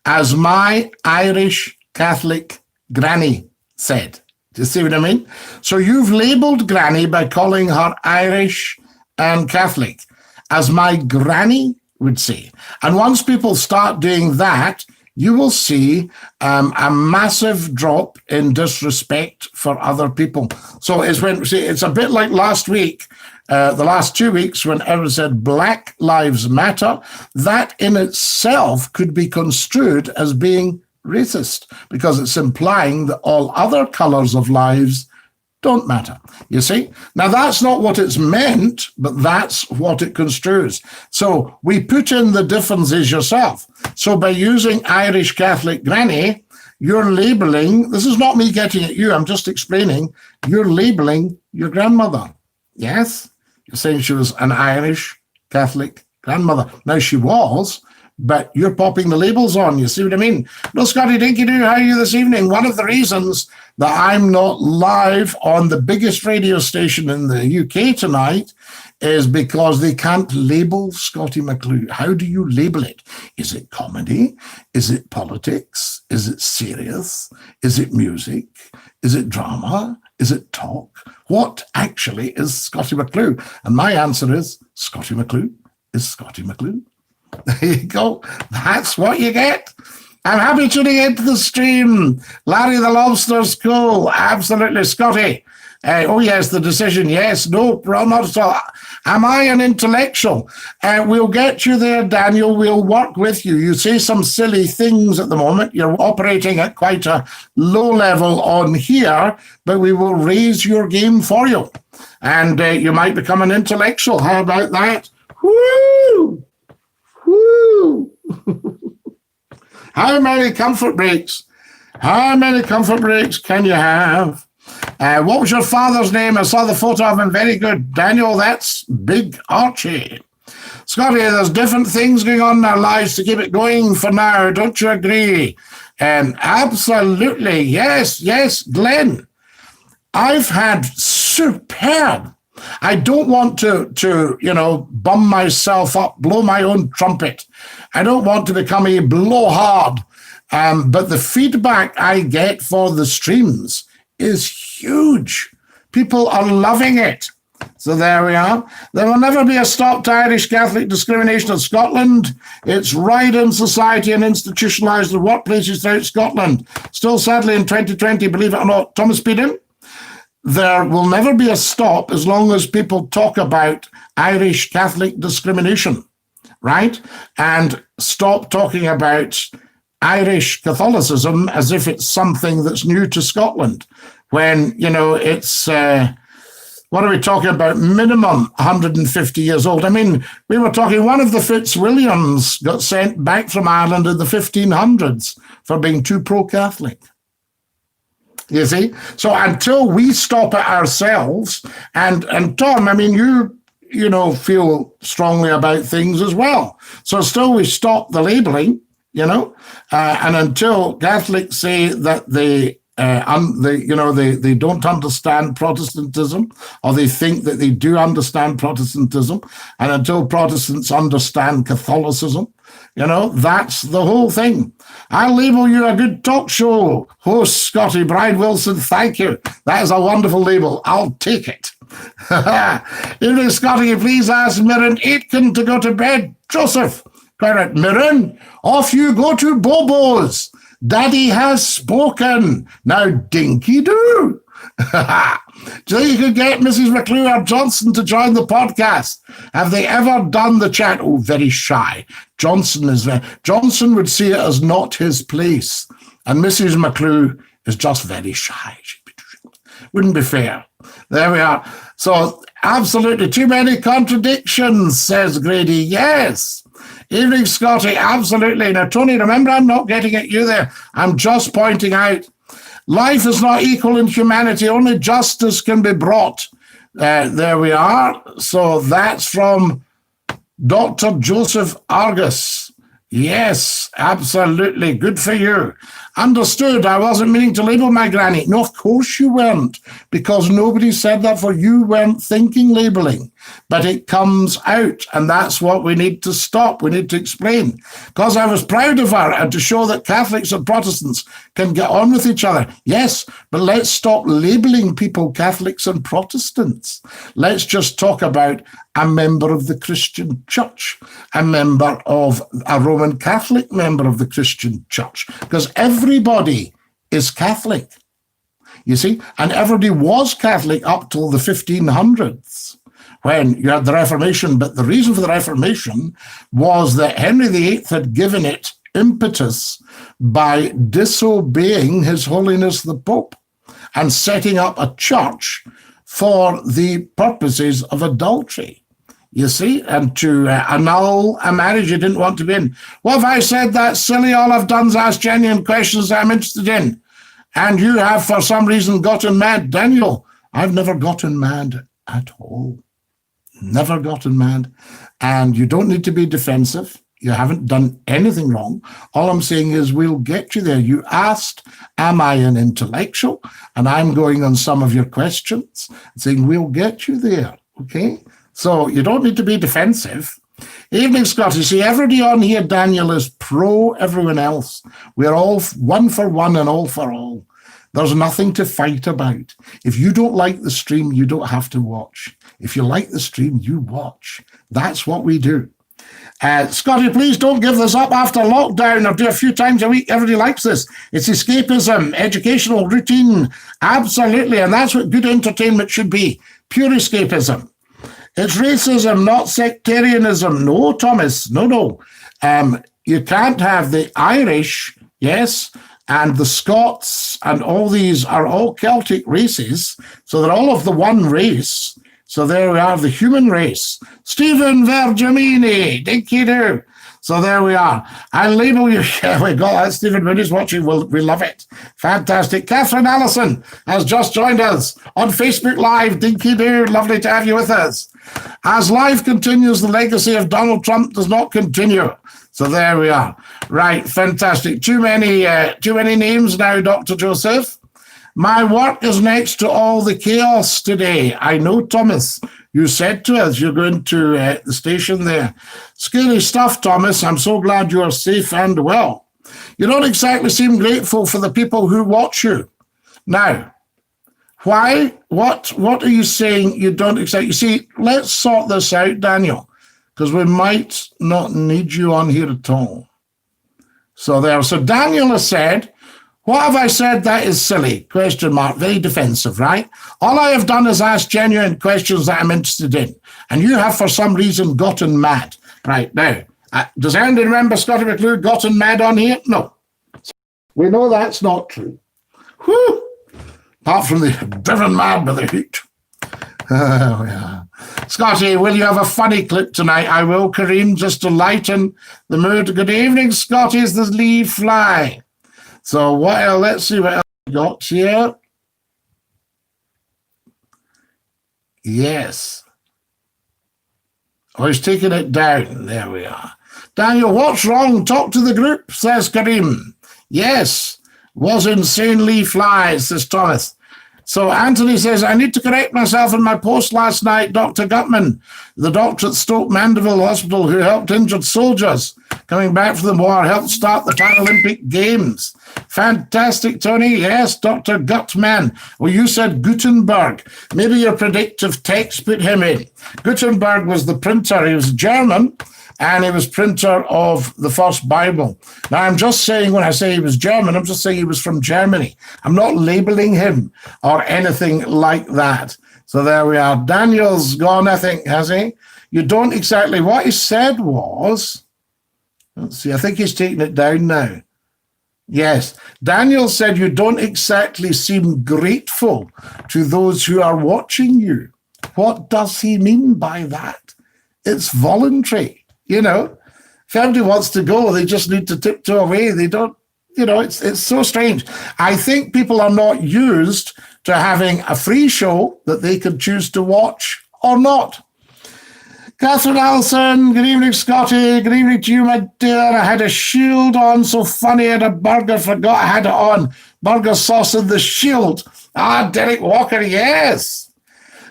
As my Irish Catholic granny said. Do you see what I mean? So you've labelled granny by calling her Irish and Catholic, as my granny would say. And once people start doing that, you will see a massive drop in disrespect for other people. So it's a bit like last week, the last 2 weeks when everyone said Black Lives Matter. That in itself could be construed as being racist because it's implying that all other colors of lives don't matter. You see? Now, that's not what it's meant, but that's what it construes. So we put in the differences yourself. So by using Irish Catholic Granny, you're labeling, this is not me getting at you, I'm just explaining, you're labeling your grandmother. Yes? You're saying she was an Irish Catholic grandmother. Now, she was, but you're popping the labels on. You see what I mean? No, Scottie Dinky Doo, how are you this evening? One of the reasons that I'm not live on the biggest radio station in the UK tonight is because they can't label Scottie McClue. How do you label it? Is it comedy? Is it politics? Is it serious? Is it music? Is it drama? Is it talk? What actually is Scottie McClue? And my answer is Scottie McClue is Scottie McClue. There you go. That's what you get. I'm happy tuning into the stream. Larry the Lobster's cool. Absolutely. Scottie. Oh, yes, the decision. Yes. No, not at all. Am I an intellectual? We'll get you there, Daniel. We'll work with you. You say some silly things at the moment. You're operating at quite a low level on here, but we will raise your game for you. And you might become an intellectual. How about that? Woo! Woo! How many comfort breaks? How many comfort breaks can you have? What was your father's name? I saw the photo of him. Very good. Daniel, that's Big Archie. Scottie, there's different things going on in our lives to keep it going for now. Don't you agree? Absolutely. Yes, yes, Glenn. I've had superb. I don't want to bum myself up, blow my own trumpet. I don't want to become a blowhard. But the feedback I get for the streams is huge. People are loving it. So there we are. There will never be a stop to Irish Catholic discrimination in Scotland. It's right in society and institutionalised in workplaces throughout Scotland. Still, sadly, in 2020, believe it or not, Thomas Peden, there will never be a stop as long as people talk about Irish Catholic discrimination, right? And stop talking about Irish Catholicism as if it's something that's new to Scotland, when, it's, what are we talking about? Minimum 150 years old. I mean, we were talking, one of the Fitzwilliams got sent back from Ireland in the 1500s for being too pro-Catholic. You see? So until we stop it ourselves, and Tom, I mean, you feel strongly about things as well. So still we stop the labeling, and until Catholics say that they don't understand Protestantism, or they think that they do understand Protestantism, and until Protestants understand Catholicism, that's the whole thing. I'll label you a good talk show host, Scottie. Bride Wilson, thank you. That is a wonderful label. I'll take it. Evening, Scottie, please ask Mirren Aitken to go to bed. Joseph, quite right. Mirren, off you go to Bobo's. Daddy has spoken. Now, dinky do. Do you think you could get Mrs. McClue or Johnson to join the podcast? Have they ever done the chat? Oh, very shy. Johnson would see it as not his place. And Mrs. McClue is just very shy. Wouldn't be fair. There we are. So, absolutely too many contradictions, says Grady. Yes. Evening, Scottie. Absolutely. Now, Tony, remember, I'm not getting at you there. I'm just pointing out life is not equal in humanity. Only justice can be brought. There we are. So that's from Dr. Joseph Argus. Yes, absolutely. Good for you. Understood. I wasn't meaning to label my granny. No, of course you weren't, because nobody said that for you. Weren't thinking labeling. but it comes out, and that's what we need to stop. We need to explain. Because I was proud of her, and to show that Catholics and Protestants can get on with each other. Yes, but let's stop labeling people Catholics and Protestants. Let's just talk about a member of the Christian church, a member of a Roman Catholic member of the Christian church, because everybody is Catholic. You see, and everybody was Catholic up till the 1500s when you had the Reformation. But the reason for the Reformation was that Henry VIII had given it impetus by disobeying His Holiness the Pope and setting up a church for the purposes of adultery. You see, and to annul a marriage you didn't want to be in. Well, if I said that silly, all I've done is ask genuine questions that I'm interested in. And you have, for some reason, gotten mad. Daniel, I've never gotten mad at all. Never gotten mad. And you don't need to be defensive. You haven't done anything wrong. All I'm saying is we'll get you there. You asked, am I an intellectual? And I'm going on some of your questions, saying we'll get you there, okay? So you don't need to be defensive. Evening, Scottie. See, everybody on here, Daniel, is pro everyone else. We're all one for one and all for all. There's nothing to fight about. If you don't like the stream, you don't have to watch. If you like the stream, you watch. That's what we do. Scottie, please don't give this up after lockdown, or do a few times a week. Everybody likes this. It's escapism, educational routine. Absolutely. And that's what good entertainment should be. Pure escapism. It's racism, not sectarianism. No, Thomas, no. You can't have the Irish, yes, and the Scots, and all these are all Celtic races, so they're all of the one race. So there we are, the human race. Stephen Vergemini, dinky-doo. So there we are. I label you. Yeah, we got that. Stephen Moody's watching. We love it. Fantastic. Catherine Allison has just joined us on Facebook Live. Dinky-doo. Lovely to have you with us. As life continues, the legacy of Donald Trump does not continue. So there we are. Right. Fantastic. Too many names now, Dr. Joseph. My work is next to all the chaos today. I know, Thomas. You said to us you're going to the station there. Scary stuff, Thomas. I'm so glad you are safe and well. You don't exactly seem grateful for the people who watch you. Now, why? What are you saying you don't exactly? You see, let's sort this out, Daniel, because we might not need you on here at all. So there. So Daniel has said, what have I said that is silly? Question mark. Very defensive, right? All I have done is ask genuine questions that I'm interested in. And you have, for some reason, gotten mad. Right, now, does anybody remember Scottie McClue gotten mad on here? No. We know that's not true. Whew! Apart from the driven mad by the heat. Oh, yeah. Scottie, will you have a funny clip tonight? I will, Kareem, just to lighten the mood. Good evening, Scottie. It's the Lee Fly. So what else? Let's see what else we got here. Yes. Oh, he's taking it down. There we are. Daniel, what's wrong? Talk to the group, says Kareem. Yes, was insanely fly, says Thomas. So Anthony says, I need to correct myself in my post last night. Dr. Gutman, the doctor at Stoke Mandeville Hospital who helped injured soldiers coming back from the war, helped start the Paralympic Games. Fantastic, Tony. Yes, Dr. Gutman. Well, you said Gutenberg. Maybe your predictive text put him in. Gutenberg was the printer. He was German, and he was printer of the first Bible. Now, I'm just saying, when I say he was German, I'm just saying he was from Germany. I'm not labeling him or anything like that. So there we are. Daniel's gone, I think, has he? You don't exactly... What he said was... Let's see, I think he's taking it down now. Yes. Daniel said you don't exactly seem grateful to those who are watching you. What does he mean by that? It's voluntary. You know, if everybody wants to go, they just need to tiptoe away. They don't, you know, it's so strange. I think people are not used to having a free show that they can choose to watch or not. Catherine Allison, good evening, Scottie. Good evening to you, my dear. I had a shield on, so funny. I had a burger, forgot I had it on. Burger sauce in the shield. Ah, Derek Walker, yes.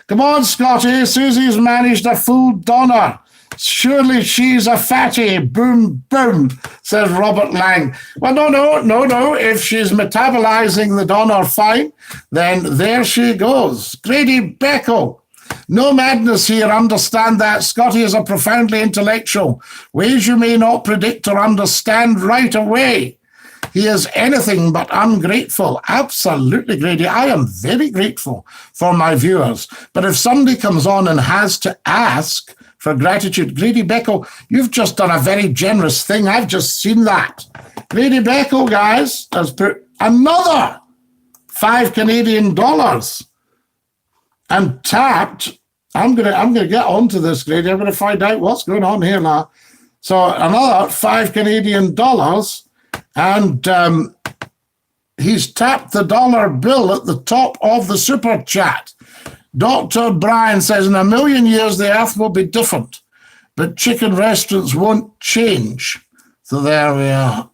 Come on, Scottie. Susie's managed a full Donna. Surely she's a fatty. Boom, boom, says Robert Lang. Well, no. If she's metabolizing the Donna fine, then there she goes. Grady Beckel. No madness here, understand that. Scottie is a profoundly intellectual. Ways you may not predict or understand right away. He is anything but ungrateful. Absolutely, Grady. I am very grateful for my viewers. But if somebody comes on and has to ask for gratitude, Grady Beckel, you've just done a very generous thing. I've just seen that. Grady Beckel, guys, has put another $5 Canadian and tapped. I'm gonna get onto this, Grady. I'm gonna find out what's going on here now. So another $5 Canadian, and he's tapped the dollar bill at the top of the super chat. Dr. Brian says, in a million years the earth will be different, but chicken restaurants won't change. So there we are.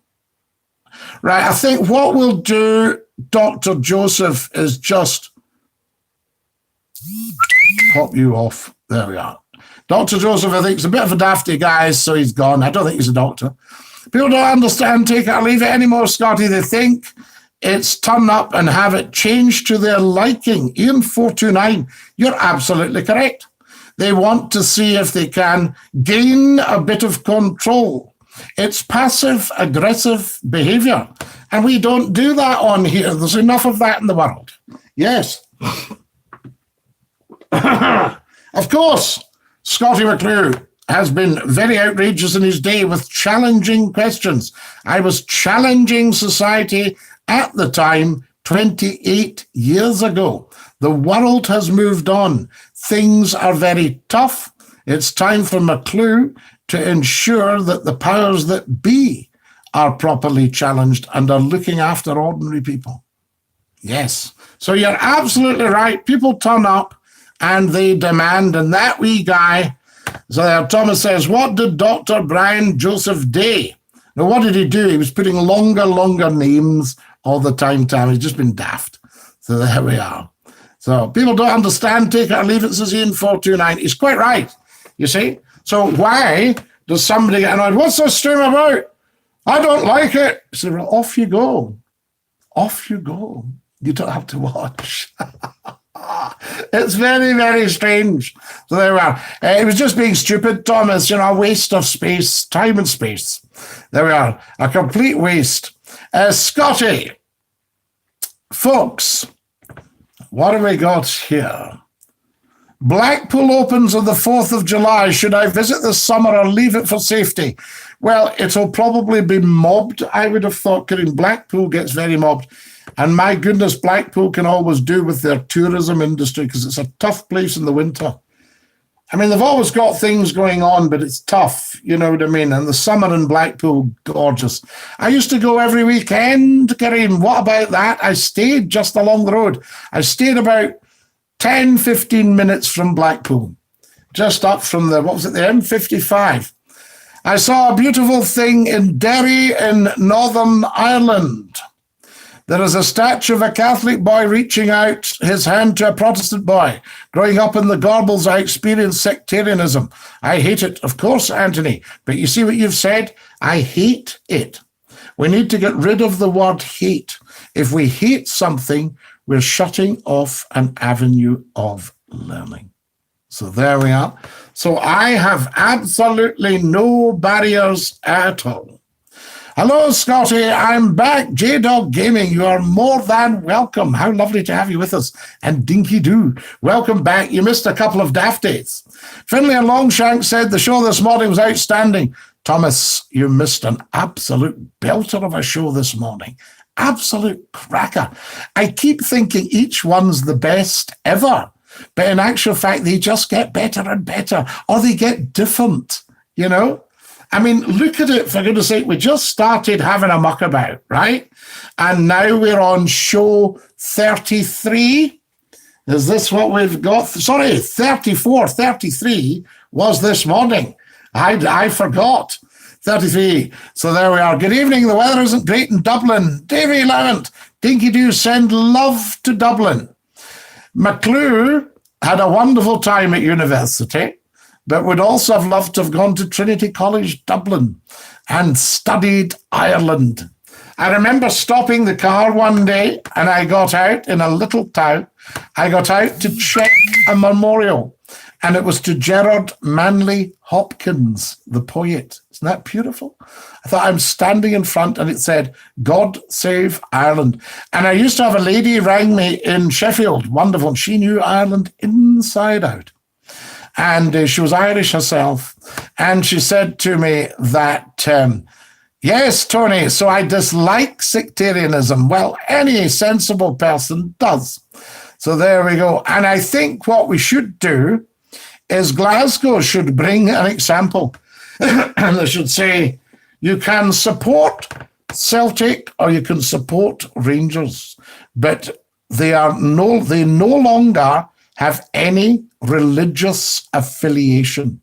Right, I think what we'll do, Dr. Joseph, is just pop you off. There we are. Dr. Joseph, I think, is a bit of a dafty guy, so he's gone. I don't think he's a doctor. People don't understand, take it or leave it anymore, Scottie. They think it's turn up and have it changed to their liking. Ian 429, you're absolutely correct. They want to see if they can gain a bit of control. It's passive-aggressive behavior, and we don't do that on here. There's enough of that in the world. Yes. Of course, Scottie McClue has been very outrageous in his day with challenging questions. I was challenging society at the time 28 years ago. The world has moved on. Things are very tough. It's time for McClue to ensure that the powers that be are properly challenged and are looking after ordinary people. Yes. So you're absolutely right. People turn up and they demand, and that wee guy. So there, Thomas says, what did Dr. Brian Joseph Day? Now, what did he do? He was putting longer names all the time. He's just been daft. So there we are. So people don't understand, take it or leave it, says Ian 429. He's quite right, you see. So why does somebody get annoyed? What's this stream about? I don't like it. So well, off you go. Off you go. You don't have to watch. It's very strange. So there we are. It was just being stupid, Thomas, a waste of space, time and space. There we are. A complete waste. Scottie, folks, what have we got here? Blackpool opens on the 4th of July. Should I visit this summer or leave it for safety? Well, it'll probably be mobbed, I would have thought, because Blackpool gets very mobbed. And my goodness, Blackpool can always do with their tourism industry because it's a tough place in the winter. I mean, they've always got things going on, but it's tough, you know what I mean? And the summer in Blackpool, gorgeous. I used to go every weekend, Kareem. What about that? I stayed just along the road. I stayed about 10, 15 minutes from Blackpool, just up from the M55. I saw a beautiful thing in Derry in Northern Ireland. There is a statue of a Catholic boy reaching out his hand to a Protestant boy. Growing up in the Gorbals, I experienced sectarianism. I hate it, of course, Anthony. But you see what you've said? I hate it. We need to get rid of the word hate. If we hate something, we're shutting off an avenue of learning. So there we are. So I have absolutely no barriers at all. Hello, Scottie. I'm back. J-Dog Gaming, you are more than welcome. How lovely to have you with us. And Dinky Doo, welcome back. You missed a couple of daft days. Finlay and Longshank said the show this morning was outstanding. Thomas, you missed an absolute belter of a show this morning. Absolute cracker. I keep thinking each one's the best ever. But in actual fact, they just get better and better. Or they get different, you know? I mean, look at it, for goodness sake. We just started having a muck about, right? And now we're on show 33. Is this what we've got? Sorry, 34, 33 was this morning. I forgot. 33. So there we are. Good evening. The weather isn't great in Dublin. Davy Lavant, Dinky Doo, send love to Dublin. McClue had a wonderful time at university, but would also have loved to have gone to Trinity College, Dublin, and studied Ireland. I remember stopping the car one day, and I got out in a little town. I got out to check a memorial, and it was to Gerard Manley Hopkins, the poet. Isn't that beautiful? I thought, I'm standing in front, and it said, God Save Ireland. And I used to have a lady rang me in Sheffield, wonderful, and she knew Ireland inside out. And she was Irish herself. And she said to me that, yes, Tony, so I dislike sectarianism. Well, any sensible person does. So there we go. And I think what we should do is Glasgow should bring an example. And they should say, you can support Celtic or you can support Rangers, but they no longer have any religious affiliation.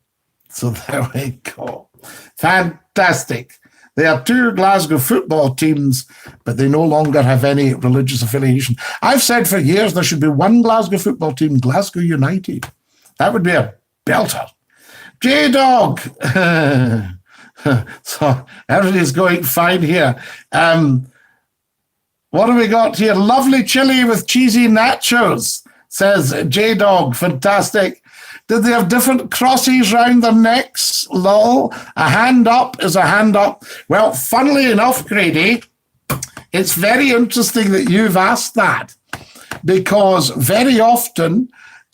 So there we go. Fantastic. There are two Glasgow football teams, but they no longer have any religious affiliation. I've said for years there should be one Glasgow football team, Glasgow United. That would be a belter. J-Dog. So everybody's going fine here. What have we got here? Lovely chili with cheesy nachos, says J-Dog. Fantastic. Did they have different crosses round their necks? Lol. A hand up is a hand up. Well, funnily enough, Grady, it's very interesting that you've asked that, because very often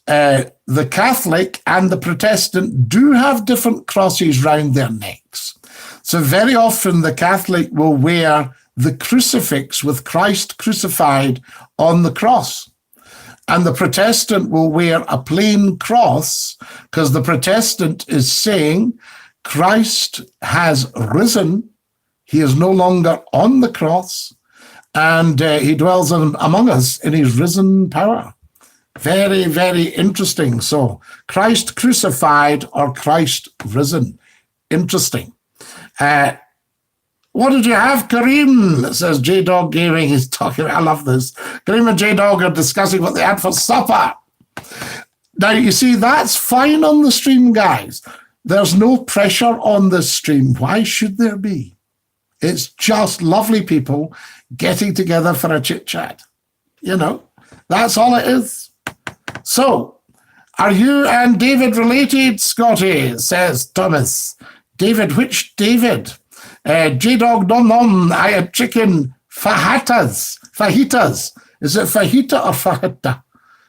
the Catholic and the Protestant do have different crosses round their necks. So very often the Catholic will wear the crucifix with Christ crucified on the cross. And the Protestant will wear a plain cross, because the Protestant is saying Christ has risen. He is no longer on the cross, and he dwells among us in his risen power. Very, very interesting. So Christ crucified or Christ risen. Interesting. What did you have, Kareem? Says J-Dog Gaming. He's talking. I love this. Kareem and J-Dog are discussing what they had for supper. Now, you see, that's fine on the stream, guys. There's no pressure on the stream. Why should there be? It's just lovely people getting together for a chit-chat. You know, that's all it is. So, are you and David related, Scottie? Says Thomas. David, which David? J-Dog Dom Nom, I had chicken fajitas. Fajitas. Is it fajita or fajita?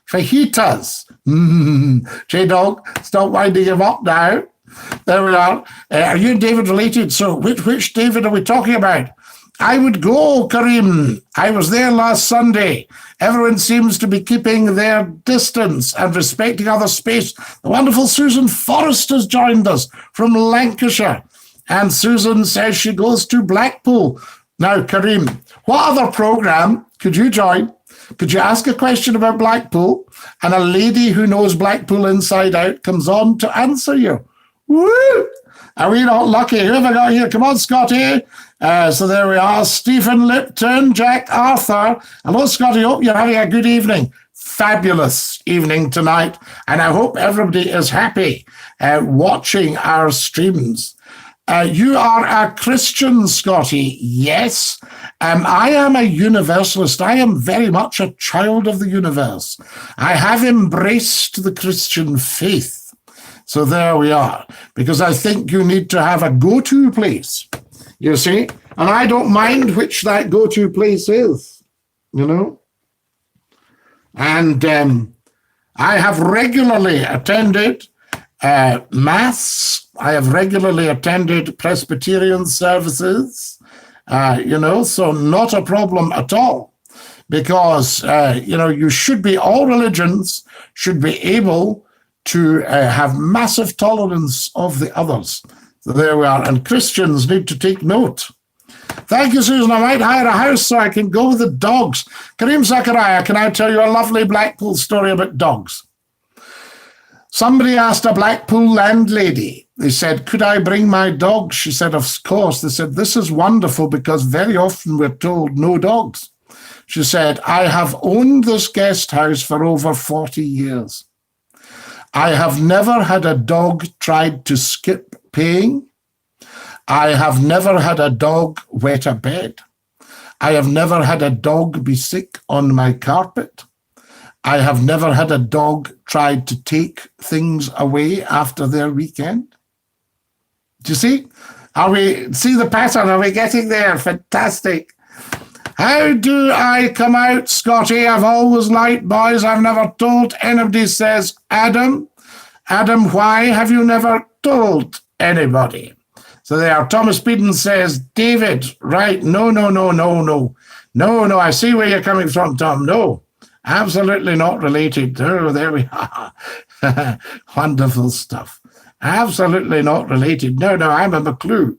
Fajitas. J-Dog, stop winding him up now. There we are. Are you and David related? So which David are we talking about? I would go, Kareem. I was there last Sunday. Everyone seems to be keeping their distance and respecting other space. The wonderful Susan Forrest has joined us from Lancashire. And Susan says she goes to Blackpool. Now, Kareem, what other programme could you join? Could you ask a question about Blackpool, and a lady who knows Blackpool inside out comes on to answer you? Woo! Are we not lucky? Who have I got here? Come on, Scottie. So there we are. Stephen Lipton, Jack Arthur. Hello, Scottie. Hope you're having a good evening. Fabulous evening tonight. And I hope everybody is happy watching our streams. You are a Christian, Scottie. Yes. I am a universalist. I am very much a child of the universe. I have embraced the Christian faith. So there we are. Because I think you need to have a go-to place, you see. And I don't mind which that go-to place is, you know. And I have regularly attended Mass. I have regularly attended Presbyterian services, you know, so not a problem at all, because, you know, you should be, all religions should be able to have massive tolerance of the others. So there we are, and Christians need to take note. Thank you, Susan. I might hire a house so I can go with the dogs. Kareem Zachariah, can I tell you a lovely Blackpool story about dogs? Somebody asked a Blackpool landlady, they said, could I bring my dog? She said, of course. They said, this is wonderful because very often we're told no dogs. She said, I have owned this guest house for over 40 years.
I have never had a dog tried to skip paying. I have never had a dog wet a bed. I have never had a dog be sick on my carpet. I have never had a dog try to take things away after their weekend. Do you see? See the pattern? Are we getting there? Fantastic. How do I come out, Scottie? I've always liked boys. I've never told anybody, says Adam. Adam, why have you never told anybody? So there, Thomas Beeden says, David, right, no. No, I see where you're coming from, Tom. No, absolutely not related. Oh, there we are. Wonderful stuff. Absolutely not related. No, I'm a McClue.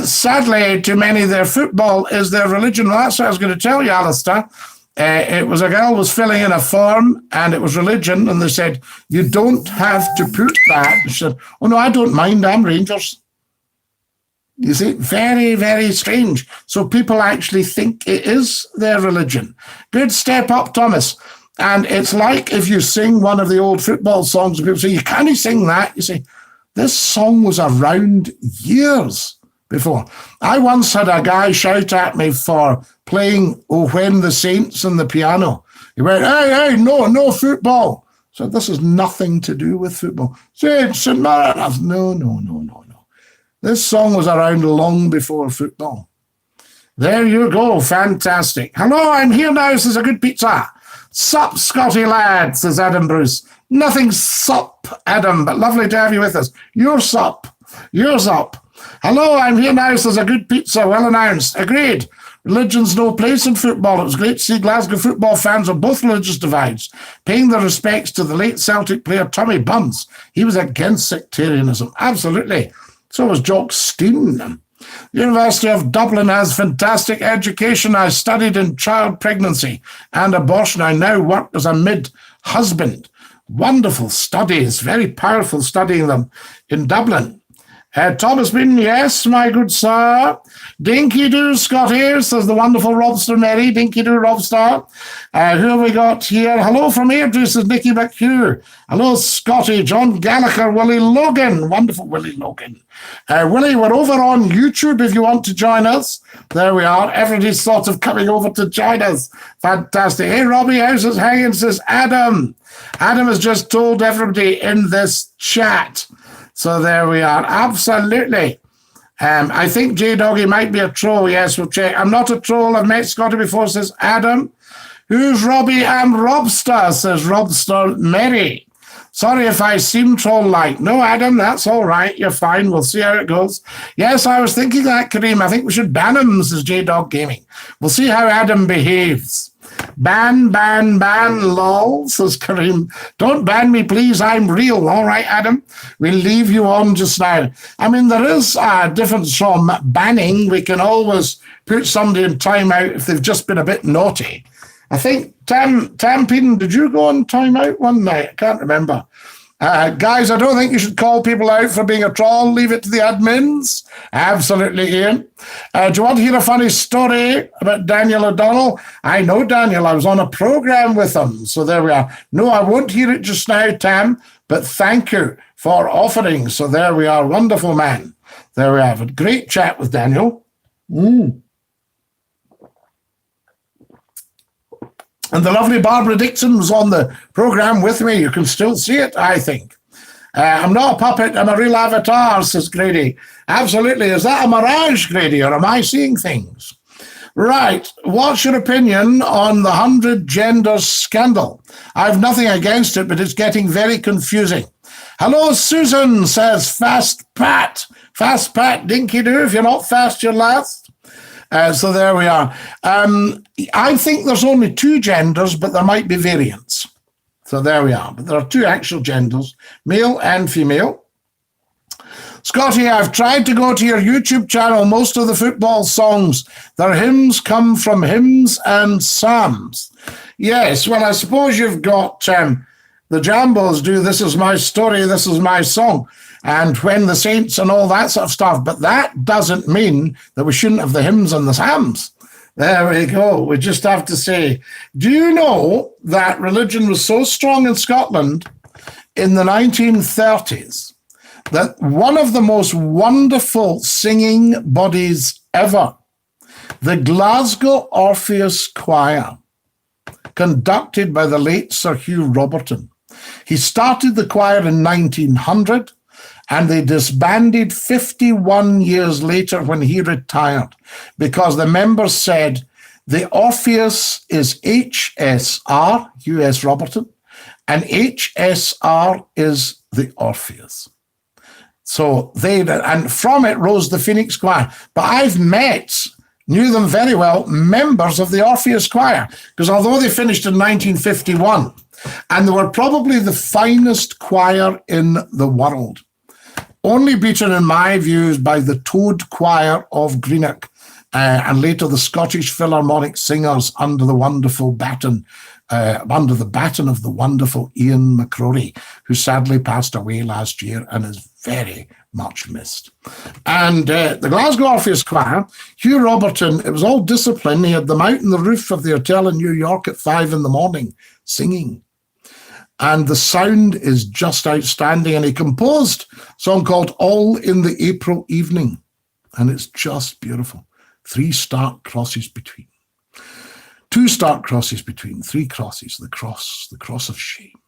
Sadly, to many, their football is their religion. Well, that's what I was going to tell you, Alistair. It was a girl was filling in a form, and it was religion, and they said, you don't have to put that. She said, oh, no, I don't mind. I'm Rangers. You see, very, very strange. So people actually think it is their religion. Good step up, Thomas. And it's like if you sing one of the old football songs, and people say, you can't sing that. You say, this song was around years before. I once had a guy shout at me for playing Oh When the Saints on the piano. He went, hey, no football. So this has nothing to do with football. Saints and Maranatha. No. This song was around long before football. There you go. Fantastic. Hello, I'm here now. This is a good pizza. Sup, Scottie lad, says Adam Bruce. Nothing sup, Adam, but lovely to have you with us. You're sup. Yours up. Hello, I'm here now. Says a good pizza. Well announced. Agreed. Religion's no place in football. It was great to see Glasgow football fans of both religious divides paying their respects to the late Celtic player Tommy Bunce. He was against sectarianism. Absolutely. So was Jock Steen. The University of Dublin has fantastic education. I studied in child pregnancy and abortion. I now work as a mid-husband. Wonderful studies, very powerful studying them in Dublin. Thomas Bean, yes, my good sir. Dinky do, Scottie, says the wonderful Robster Mary. Dinky do, Robster. Who have we got here? Hello from Airdrie, says Nicky McHugh. Hello, Scottie. John Gallagher, Willie Logan. Wonderful Willie Logan. Willie, we're over on YouTube if you want to join us. There we are. Everybody's sort of coming over to join us. Fantastic. Hey, Robbie, how's it hanging? Says Adam. Adam has just told everybody in this chat. So there we are. Absolutely. I think J-Doggy might be a troll. Yes, we'll check. I'm not a troll. I've met Scottie before, says Adam. Who's Robbie? I'm Robster, says Robster Mary. Sorry if I seem troll-like. No, Adam, that's all right. You're fine. We'll see how it goes. Yes, I was thinking that, Kareem. I think we should ban him, says J-Dog Gaming. We'll see how Adam behaves. Ban, lol, says Kareem. Don't ban me, please. I'm real. All right, Adam. We'll leave you on just now. I mean, there is a difference from banning. We can always put somebody in timeout if they've just been a bit naughty. I think, Tam Peden, did you go on timeout one night? I can't remember. Guys, I don't think you should call people out for being a troll. Leave it to the admins. Absolutely, Ian. Do you want to hear a funny story about Daniel O'Donnell? I know Daniel. I was on a program with him. So there we are. No, I won't hear it just now, Tam, but thank you for offering. So there we are. Wonderful man. There we have a great chat with Daniel. And the lovely Barbara Dixon was on the program with me. You can still see it, I think. I'm not a puppet. I'm a real avatar, says Grady. Absolutely. Is that a mirage, Grady, or am I seeing things? Right. What's your opinion on the 100 genders scandal? I've nothing against it, but it's getting very confusing. Hello, Susan, says Fast Pat. Fast Pat, dinky do. If you're not fast, you're last. So there we are. I think there's only 2 genders, but there might be variants. So there we are. But there are 2 actual genders, male and female. Scottie, I've tried to go to your YouTube channel. Most of the football songs, their hymns come from hymns and psalms. Yes, well, I suppose you've got the Jambos do This Is My Story, This Is My Song, and When the Saints and all that sort of stuff. But that doesn't mean that we shouldn't have the hymns and the psalms. There we go. We just have to say, do you know that religion was so strong in Scotland in the 1930s that one of the most wonderful singing bodies ever, the Glasgow Orpheus Choir, conducted by the late Sir Hugh Roberton. He started the choir in 1900, and they disbanded 51 years later when he retired, because the members said the Orpheus is HSR, US Roberton, and HSR is the Orpheus. So and from it rose the Phoenix Choir. But I've knew them very well, members of the Orpheus Choir, because although they finished in 1951, and they were probably the finest choir in the world, only beaten in my views by the ToThe Choir of Greenock, and later the Scottish Philharmonic Singers under the baton of the wonderful Ian McCrory, who sadly passed away last year and is very much missed. And the Glasgow Orpheus Choir, Hugh Roberton, it was all discipline. He had them out on the roof of the hotel in New York at 5 a.m. singing. And the sound is just outstanding. And he composed a song called All in the April Evening. And it's just beautiful. 3 stark crosses between. 2 stark crosses between, 3 crosses, the cross of shame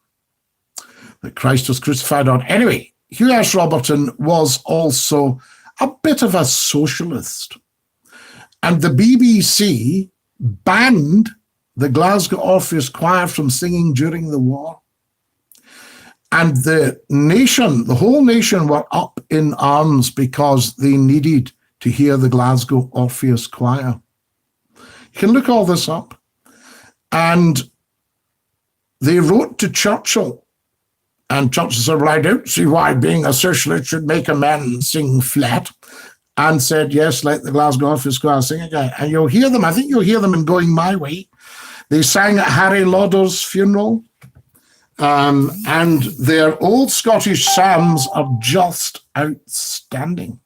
that Christ was crucified on. Anyway, Hugh S. Roberton was also a bit of a socialist. And the BBC banned the Glasgow Orpheus Choir from singing during the war. And the whole nation were up in arms because they needed to hear the Glasgow Orpheus Choir. You can look all this up. And they wrote to Churchill. And Churchill said, well, I don't see why being a socialist should make a man sing flat. And said, yes, let the Glasgow Orpheus Choir sing again. And you'll hear them, I think you'll hear them in Going My Way. They sang at Harry Lauder's funeral. And their old Scottish psalms are just outstanding.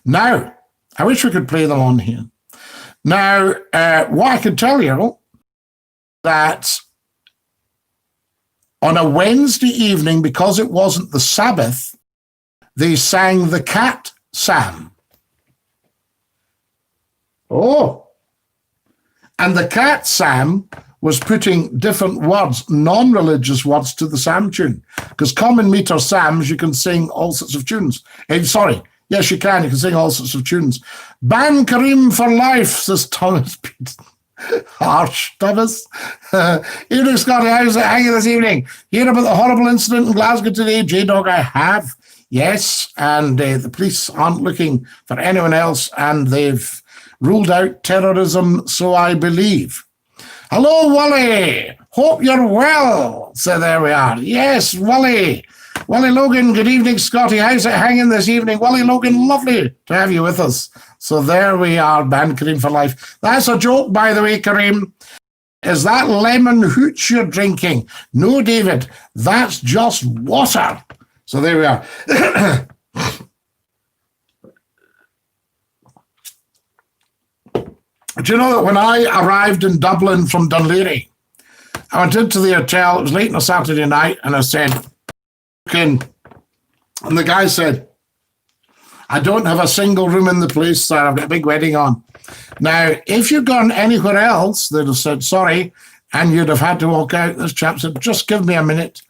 Now, I wish we could play them on here. Now, what I can tell you, that on a Wednesday evening, because it wasn't the Sabbath, they sang the Cat Psalm. Oh. And the Cat Psalm was putting different words, non-religious words, to the psalm tune. Because common meter psalms, you can sing all sorts of tunes. Yes, you can sing all sorts of tunes. Ban Kareem for life, says Thomas Peterson. Harsh, Thomas. Evening, Scottie. How's it hanging this evening? Hear about the horrible incident in Glasgow today? J-Dog, I have. Yes, and the police aren't looking for anyone else, and they've ruled out terrorism, so I believe. Hello, Wally. Hope you're well. So there we are. Yes, Wally. Wally Logan, good evening, Scottie. How's it hanging this evening? Wally Logan, lovely to have you with us. So there we are, Ban Kareem for life. That's a joke, by the way, Kareem. Is that lemon hooch you're drinking? No, David, that's just water. So there we are. Do you know that when I arrived in Dublin from Dunleary, I went into the hotel, it was late on a Saturday night, and I said, and the guy said, I don't have a single room in the place, sir. I've got a big wedding on. Now, if you'd gone anywhere else, they'd have said, sorry, and you'd have had to walk out. This chap said, just give me a minute.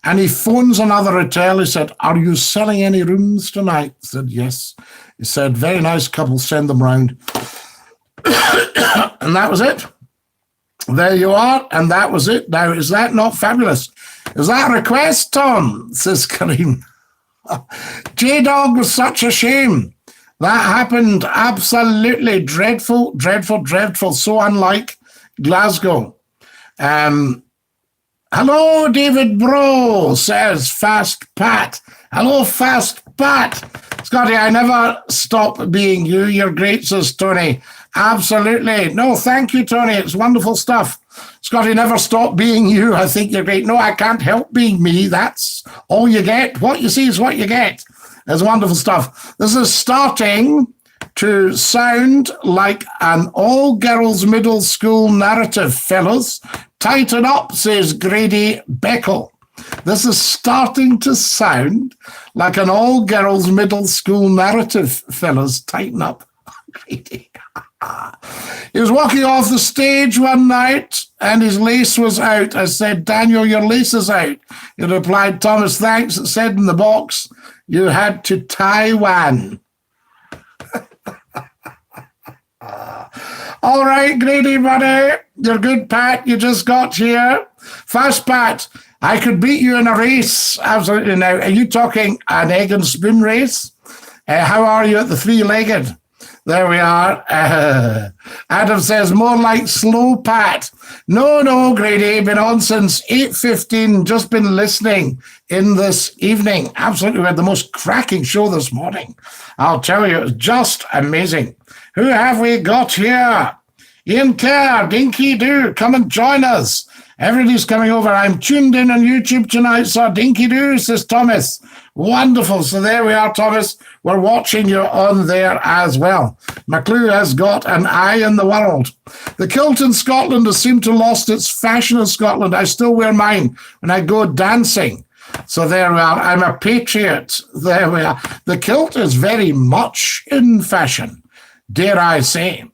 And he phones another hotel. He said, are you selling any rooms tonight? I said, yes. He said, very nice couple, send them round. And that was it. There you are, and that was it. Now, is that not fabulous? Is that a request, Tom? Says Kareem. J-Dog was such a shame. That happened absolutely dreadful, dreadful, dreadful. So unlike Glasgow. Hello, David Bro, says Fast Pat. Hello, Fast Pat. Scottie, I never stop being you. You're great, says Tony. Absolutely. No, thank you, Tony. It's wonderful stuff. Scottie, never stop being you. I think you're great. No, I can't help being me. That's all you get. What you see is what you get. It's wonderful stuff. This is starting to sound like an all-girls middle school narrative, fellas. Tighten up, says Grady Beckel. This is starting to sound like an all-girls middle school narrative, fellas. Tighten up. He was walking off the stage one night and his lace was out. I said, Daniel, your lace is out. He replied, Thomas, thanks. It said in the box, you had to Taiwan. All right, Grady, buddy. You're good, Pat. You just got here. Fast, Pat. I could beat you in a race. Absolutely. Now, are you talking an egg and spoon race? How are you at the three-legged? There we are. Adam says, more like slow, Pat. No, Grady. Been on since 8:15. Just been listening in this evening. Absolutely. We had the most cracking show this morning. I'll tell you, it was just amazing. Who have we got here? Ian Kerr, Dinky Doo, come and join us. Everybody's coming over. I'm tuned in on YouTube tonight, so Dinky Doo, says Thomas. Wonderful. So there we are, Thomas. We're watching you on there as well. McClue has got an eye in the world. The kilt in Scotland has seemed to have lost its fashion in Scotland. I still wear mine when I go dancing. So there we are. I'm a patriot. There we are. The kilt is very much in fashion, dare I say.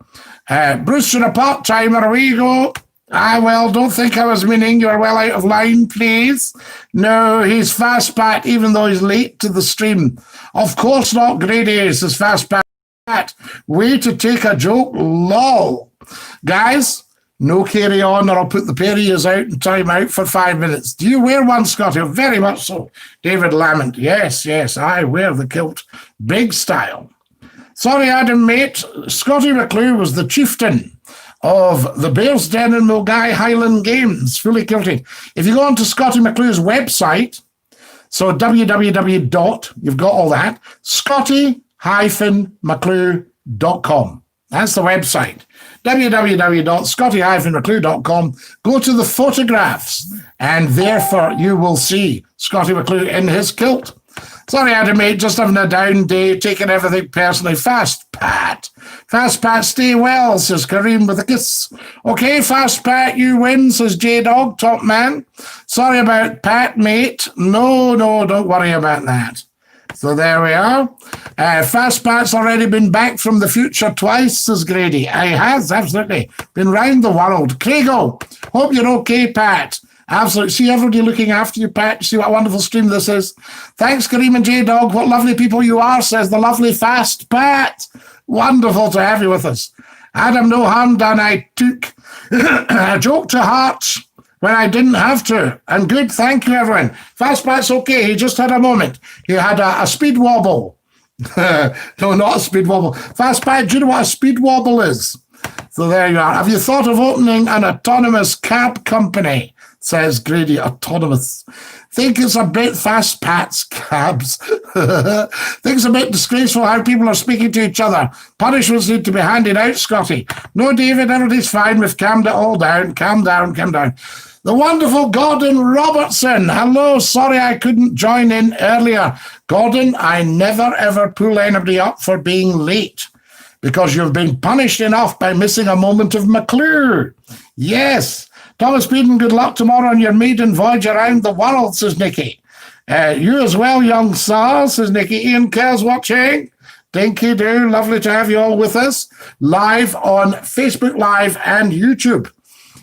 Bruce, you're a part-timer. Away you go. Well, don't think I was meaning you're well out of line, please. No, he's fast, Pat, even though he's late to the stream. Of course not, Grady, says fast, Pat. Way to take a joke, lol. Guys, no carry on or I'll put the pair of yous out and time out for 5 minutes. Do you wear one, Scottie? Very much so. David Lamont, yes, I wear the kilt. Big style. Sorry, Adam, mate. Scottie McClue was the chieftain of the Bears Den and Mulgai Highland Games, fully kilted. If you go onto Scottie McClue's website, so www. You've got all that, scottie-mcclue.com. That's the website. www.scottie-mcclue.com. Go to the photographs, and therefore you will see Scottie McClue in his kilt. Sorry, Adam, mate, just having a down day, taking everything personally. Fast, Pat. Fast, Pat, stay well, says Kareem with a kiss. Okay, Fast, Pat, you win, says J-Dog, top man. Sorry about Pat, mate. No, don't worry about that. So there we are. Fast Pat's already been back from the future twice, says Grady. He has, absolutely. Been round the world. Craigo, hope you're okay, Pat. Absolutely. See everybody looking after you, Pat. See what a wonderful stream this is. Thanks, Kareem and J-Dog. What lovely people you are, says the lovely Fast Pat. Wonderful to have you with us. Adam, no harm done. I took a joke to heart when I didn't have to. And good, thank you, everyone. Fast Pat's okay. He just had a moment. He had a speed wobble. No, not a speed wobble. Fast Pat, do you know what a speed wobble is? So there you are. Have you thought of opening an autonomous cab company? Says Grady, autonomous. Think it's a bit Fast Pat's cabs. Think it's a bit disgraceful how people are speaking to each other. Punishments need to be handed out, Scottie. No, David, everybody's fine. We've calmed it all down. Calm down. The wonderful Gordon Robertson. Hello, sorry I couldn't join in earlier. Gordon, I never ever pull anybody up for being late because you've been punished enough by missing a moment of McClue. Yes. Thomas Beeden, good luck tomorrow on your maiden voyage around the world, says Nikki. You as well, young sir, says Nikki. Ian Kerr's watching. Dinky Doo, lovely to have you all with us. Live on Facebook Live and YouTube.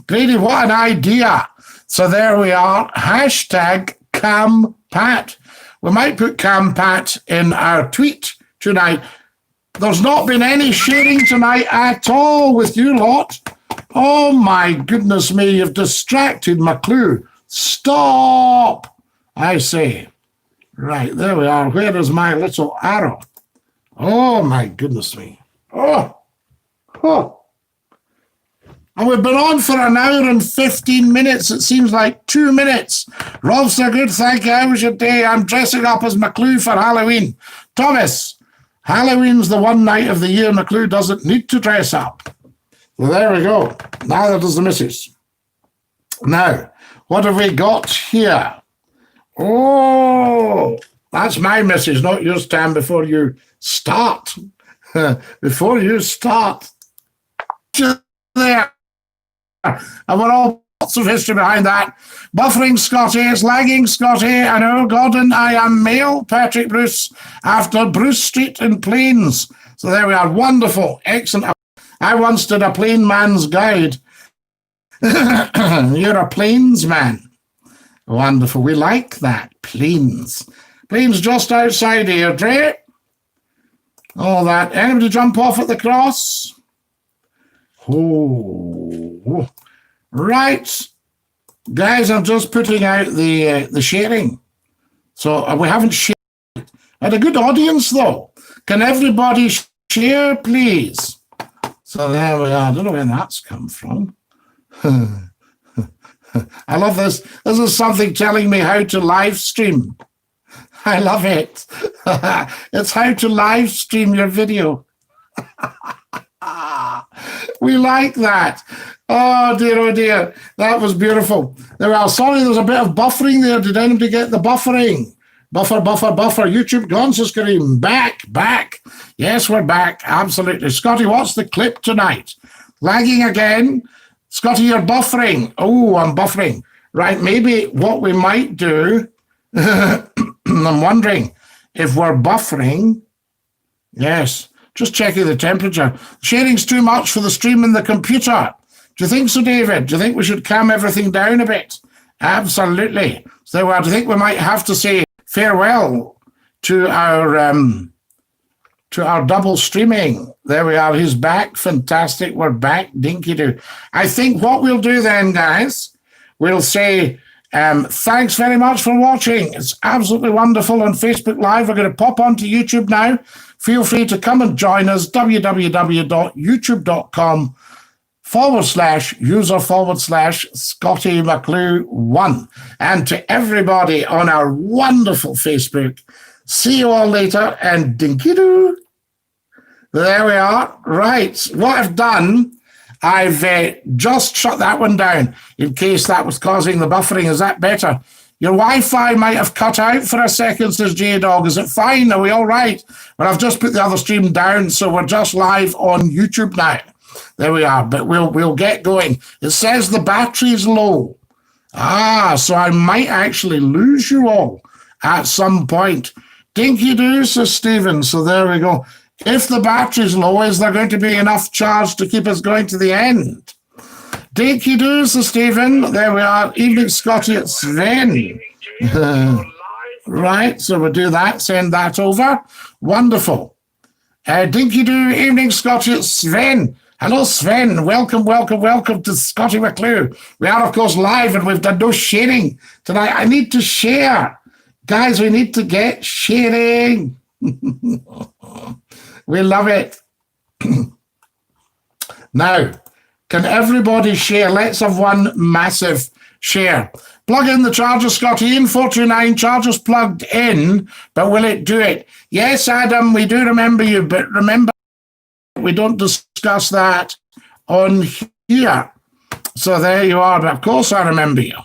Grady, what an idea. So there we are. Hashtag CamPat. We might put CamPat in our tweet tonight. There's not been any sharing tonight at all with you lot. Oh, my goodness me, you've distracted McClue. Stop, I say. Right, there we are. Where is my little arrow? Oh, my goodness me. Oh. And we've been on for an hour and 15 minutes. It seems like 2 minutes. Rob, so good, thank you. How was your day? I'm dressing up as McClue for Halloween. Thomas, Halloween's the one night of the year McClue doesn't need to dress up. Well, there we go. Neither does the missus. Now, what have we got here? Oh, that's my missus, not yours, Tam, before you start. Before you start. Just there. And we're all lots of history behind that. Buffering Scottie, it's lagging Scottie. I know, Gordon, I am male, Patrick Bruce, after Bruce Street in Plains. So there we are, wonderful, excellent. I once did a plain man's guide. You're a plains man. Wonderful, we like that, plains. Plains just outside here, Dre. All that. Anybody jump off at the cross? Oh, right. Guys, I'm just putting out the sharing. So we haven't shared. Had a good audience, though. Can everybody share, please? So there we are. I don't know where that's come from. I love this. This is something telling me how to live stream. I love it. It's how to live stream your video. We like that. Oh dear. That was beautiful. There are, sorry, there's a bit of buffering there. Did anybody get the buffering? Buffer. YouTube gone, says Kareem. Back. Yes, we're back. Absolutely. Scottie, what's the clip tonight? Lagging again? Scottie, you're buffering. Oh, I'm buffering. Right, maybe what we might do, I'm wondering if we're buffering. Yes, just checking the temperature. Sharing's too much for the stream in the computer. Do you think so, David? Do you think we should calm everything down a bit? Absolutely. So do you think we might have to say farewell to our double streaming? There we are. He's back. Fantastic. We're back. Dinky-doo. I think what we'll do then, guys, we'll say thanks very much for watching. It's absolutely wonderful on Facebook Live. We're going to pop onto YouTube now. Feel free to come and join us. www.youtube.com/user/Scottie McClue 1. And to everybody on our wonderful Facebook, see you all later, and dinky-doo. There we are. Right. What I've done, I've just shut that one down in case that was causing the buffering. Is that better? Your Wi-Fi might have cut out for a second, says J-Dog. Is it fine? Are we all right? Well, I've just put the other stream down, so we're just live on YouTube now. There we are, but we'll get going. It says the battery's low. So I might actually lose you all at some point. Dinky-doo, says Stephen. So there we go. If the battery's low, is there going to be enough charge to keep us going to the end? Dinky-doo, says Stephen. There we are. Evening, Scottie, it's Sven. Right, so we'll do that. Send that over. Wonderful. Dinky-doo, evening, Scottie, it's Sven. Hello, Sven. Welcome to Scottie McClue. We are, of course, live, and we've done no sharing tonight. I need to share. Guys, we need to get sharing. We love it. Now, can everybody share? Let's have one massive share. Plug in the charger, Scottie. In 429, charger's plugged in, but will it do it? Yes, Adam, we do remember you, but remember, we don't discuss that on here. So there you are. But of course I remember you.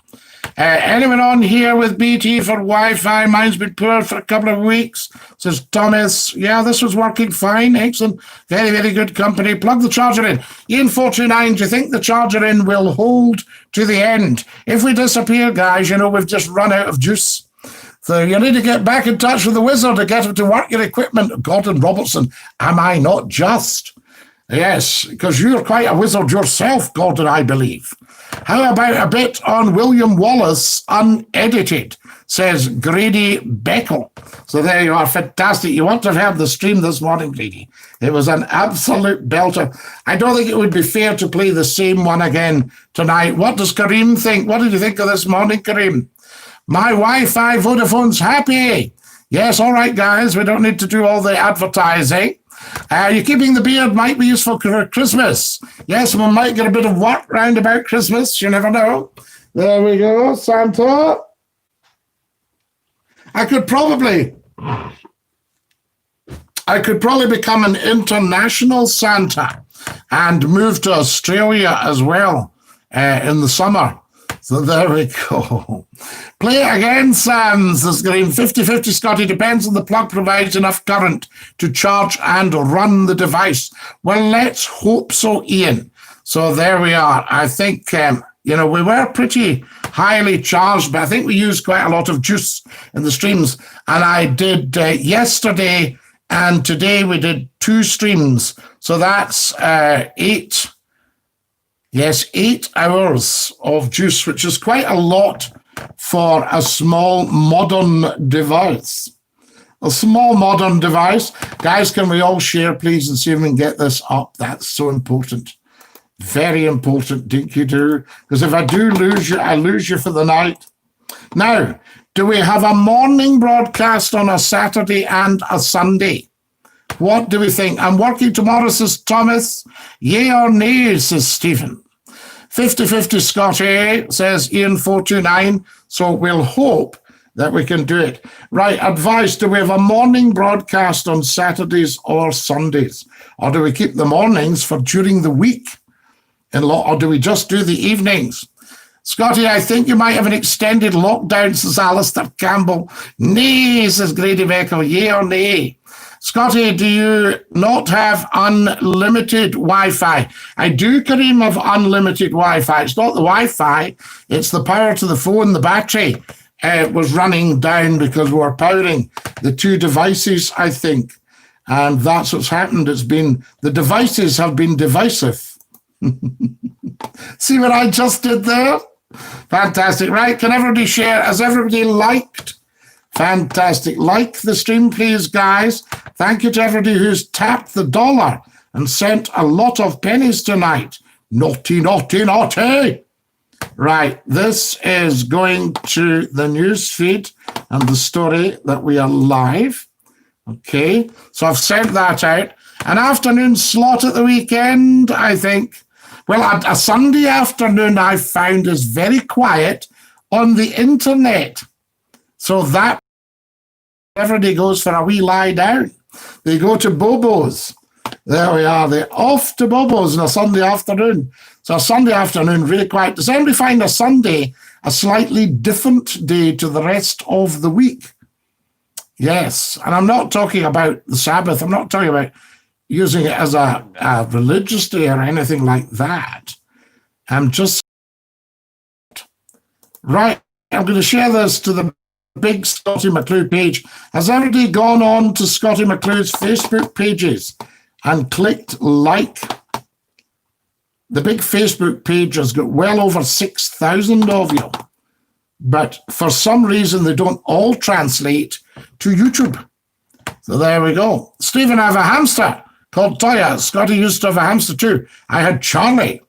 Anyone on here with BT for Wi-Fi? Mine's been poor for a couple of weeks, says Thomas. Yeah, this was working fine. Excellent. Very, very good company. Plug the charger in. Ian 429, do you think the charger in will hold to the end? If we disappear, guys, you know, we've just run out of juice. So you need to get back in touch with the wizard to get him to work your equipment. Gordon Robertson, am I not just? Yes, because you're quite a wizard yourself, Gordon, I believe. How about a bit on William Wallace, unedited, says Grady Beckel. So there you are, fantastic. You want to have heard the stream this morning, Grady. It was an absolute belter. I don't think it would be fair to play the same one again tonight. What does Kareem think? What did you think of this morning, Kareem? My Wi-Fi Vodafone's happy. Yes, all right, guys. We don't need to do all the advertising. You're keeping the beard might be useful for Christmas. Yes, we might get a bit of work round about Christmas. You never know. There we go, Santa. I could probably become an international Santa and move to Australia as well in the summer. So there we go. Play it again, Sam, says Green. 50-50, Scottie. Depends on the plug provides enough current to charge and run the device. Well, let's hope so, Ian. So there we are. I think You know, we were pretty highly charged, but I think we used quite a lot of juice in the streams. And I did yesterday and today we did 2 streams. So that's 8 hours of juice, which is quite a lot for a small modern device. A small modern device. Guys, can we all share, please, and see if we can get this up? That's so important. Very important, dinky do. Because if I do lose you, I lose you for the night. Now, do we have a morning broadcast on a Saturday and a Sunday? What do we think? I'm working tomorrow, says Thomas. Yay or nay, says Stephen. 50-50 Scottie, says Ian 429. So we'll hope that we can do it. Right, advice, do we have a morning broadcast on Saturdays or Sundays? Or do we keep the mornings for during the week? Or do we just do the evenings? Scottie, I think you might have an extended lockdown, says Alistair Campbell. Nay, says Grady Beckle. Yay or nay? Scottie, do you not have unlimited Wi-Fi? I do, Kareem, have unlimited Wi-Fi. It's not the Wi-Fi, it's the power to the phone, the battery. Was running down because we were powering the 2 devices, I think. And that's what's happened. The devices have been divisive. See what I just did there? Fantastic. Right, can everybody share? Has everybody liked? Fantastic. Like the stream, please, guys. Thank you to everybody who's tapped the dollar and sent a lot of pennies tonight. Naughty, naughty, naughty. Right, this is going to the news feed and the story that we are live. Okay, so I've sent that out. An afternoon slot at the weekend, I think. Well, a Sunday afternoon I found is very quiet on the internet. So that everybody goes for a wee lie down. They go to Bobo's. There we are. They're off to Bobo's on a Sunday afternoon. So a Sunday afternoon, really quiet. Does anybody find a Sunday a slightly different day to the rest of the week? Yes. And I'm not talking about the Sabbath. I'm not talking about using it as a religious day or anything like that. I'm just... Right. I'm going to share this to the big Scottie McClue page. Has everybody gone on to Scottie McClue's Facebook pages and clicked like? The big Facebook page has got well over 6,000 of you. But for some reason, they don't all translate to YouTube. So there we go. Stephen, I have a hamster called Toya. Scottie used to have a hamster too. I had Charlie.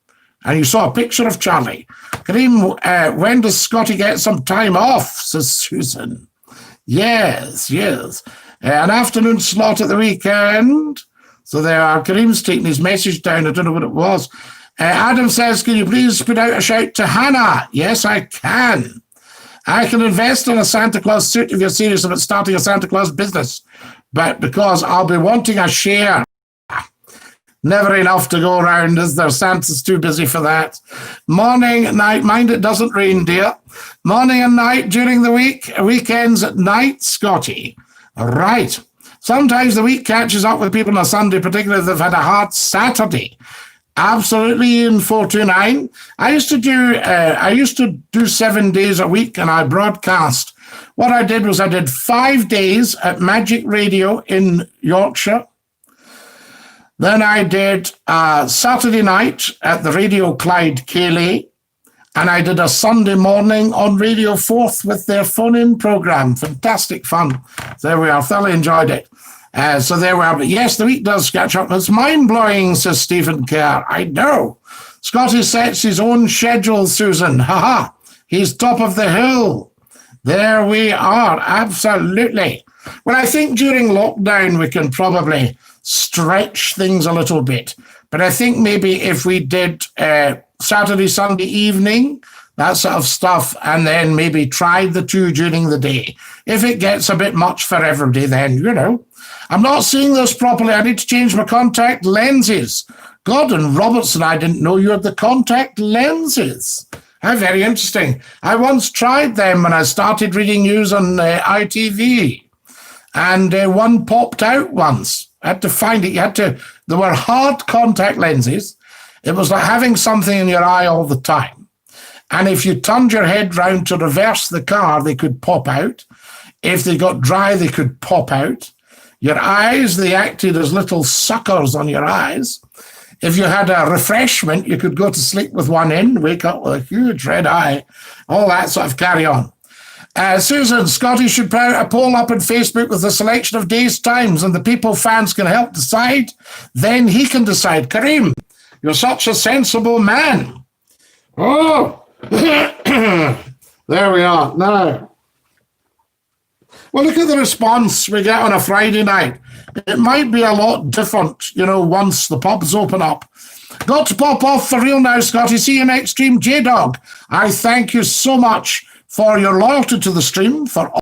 And you saw a picture of Charlie. Kareem, when does Scottie get some time off, says Susan. Yes. An afternoon slot at the weekend. So there are. Kareem's taking his message down. I don't know what it was. Adam says, can you please put out a shout to Hannah? Yes, I can. I can invest in a Santa Claus suit if you're serious about starting a Santa Claus business. But because I'll be wanting a share. Never enough to go around, is there? Santa's too busy for that. Morning, night, mind it doesn't rain, dear. Morning and night during the week, weekends at night, Scottie. Right. Sometimes the week catches up with people on a Sunday, particularly if they've had a hard Saturday. Absolutely, in 429. I used to do 7 days a week, and I broadcast. What I did was I did 5 days at Magic Radio in Yorkshire. Then I did Saturday night at the Radio Clyde Cayley, and I did a Sunday morning on Radio 4th with their phone-in program. Fantastic fun. There we are. Thoroughly enjoyed it. So there we are. But yes, the week does catch up. It's mind-blowing, says Stephen Kerr. I know. Scottie sets his own schedule, Susan. Ha-ha. He's top of the hill. There we are. Absolutely. Well, I think during lockdown we can probably stretch things a little bit. But I think maybe if we did Saturday, Sunday evening, that sort of stuff, and then maybe tried the 2 during the day. If it gets a bit much for everybody, then, you know. I'm not seeing this properly. I need to change my contact lenses. Gordon Robertson, I didn't know you had the contact lenses. How very interesting. I once tried them when I started reading news on ITV, and one popped out once. I had to find it. There were hard contact lenses. It was like having something in your eye all the time. And if you turned your head round to reverse the car, they could pop out. If they got dry, they could pop out. Your eyes, they acted as little suckers on your eyes. If you had a refreshment, you could go to sleep with one in, wake up with a huge red eye, all that sort of carry on. Susan, Scottie should put a poll up on Facebook with a selection of days, times, and the people fans can help decide. Then he can decide. Kareem, you're such a sensible man. Oh, there we are. Now, well, look at the response we get on a Friday night. It might be a lot different, once the pubs open up. Got to pop off for real now, Scottie. See you next stream, J-Dog. I thank you so much for your loyalty to the stream, for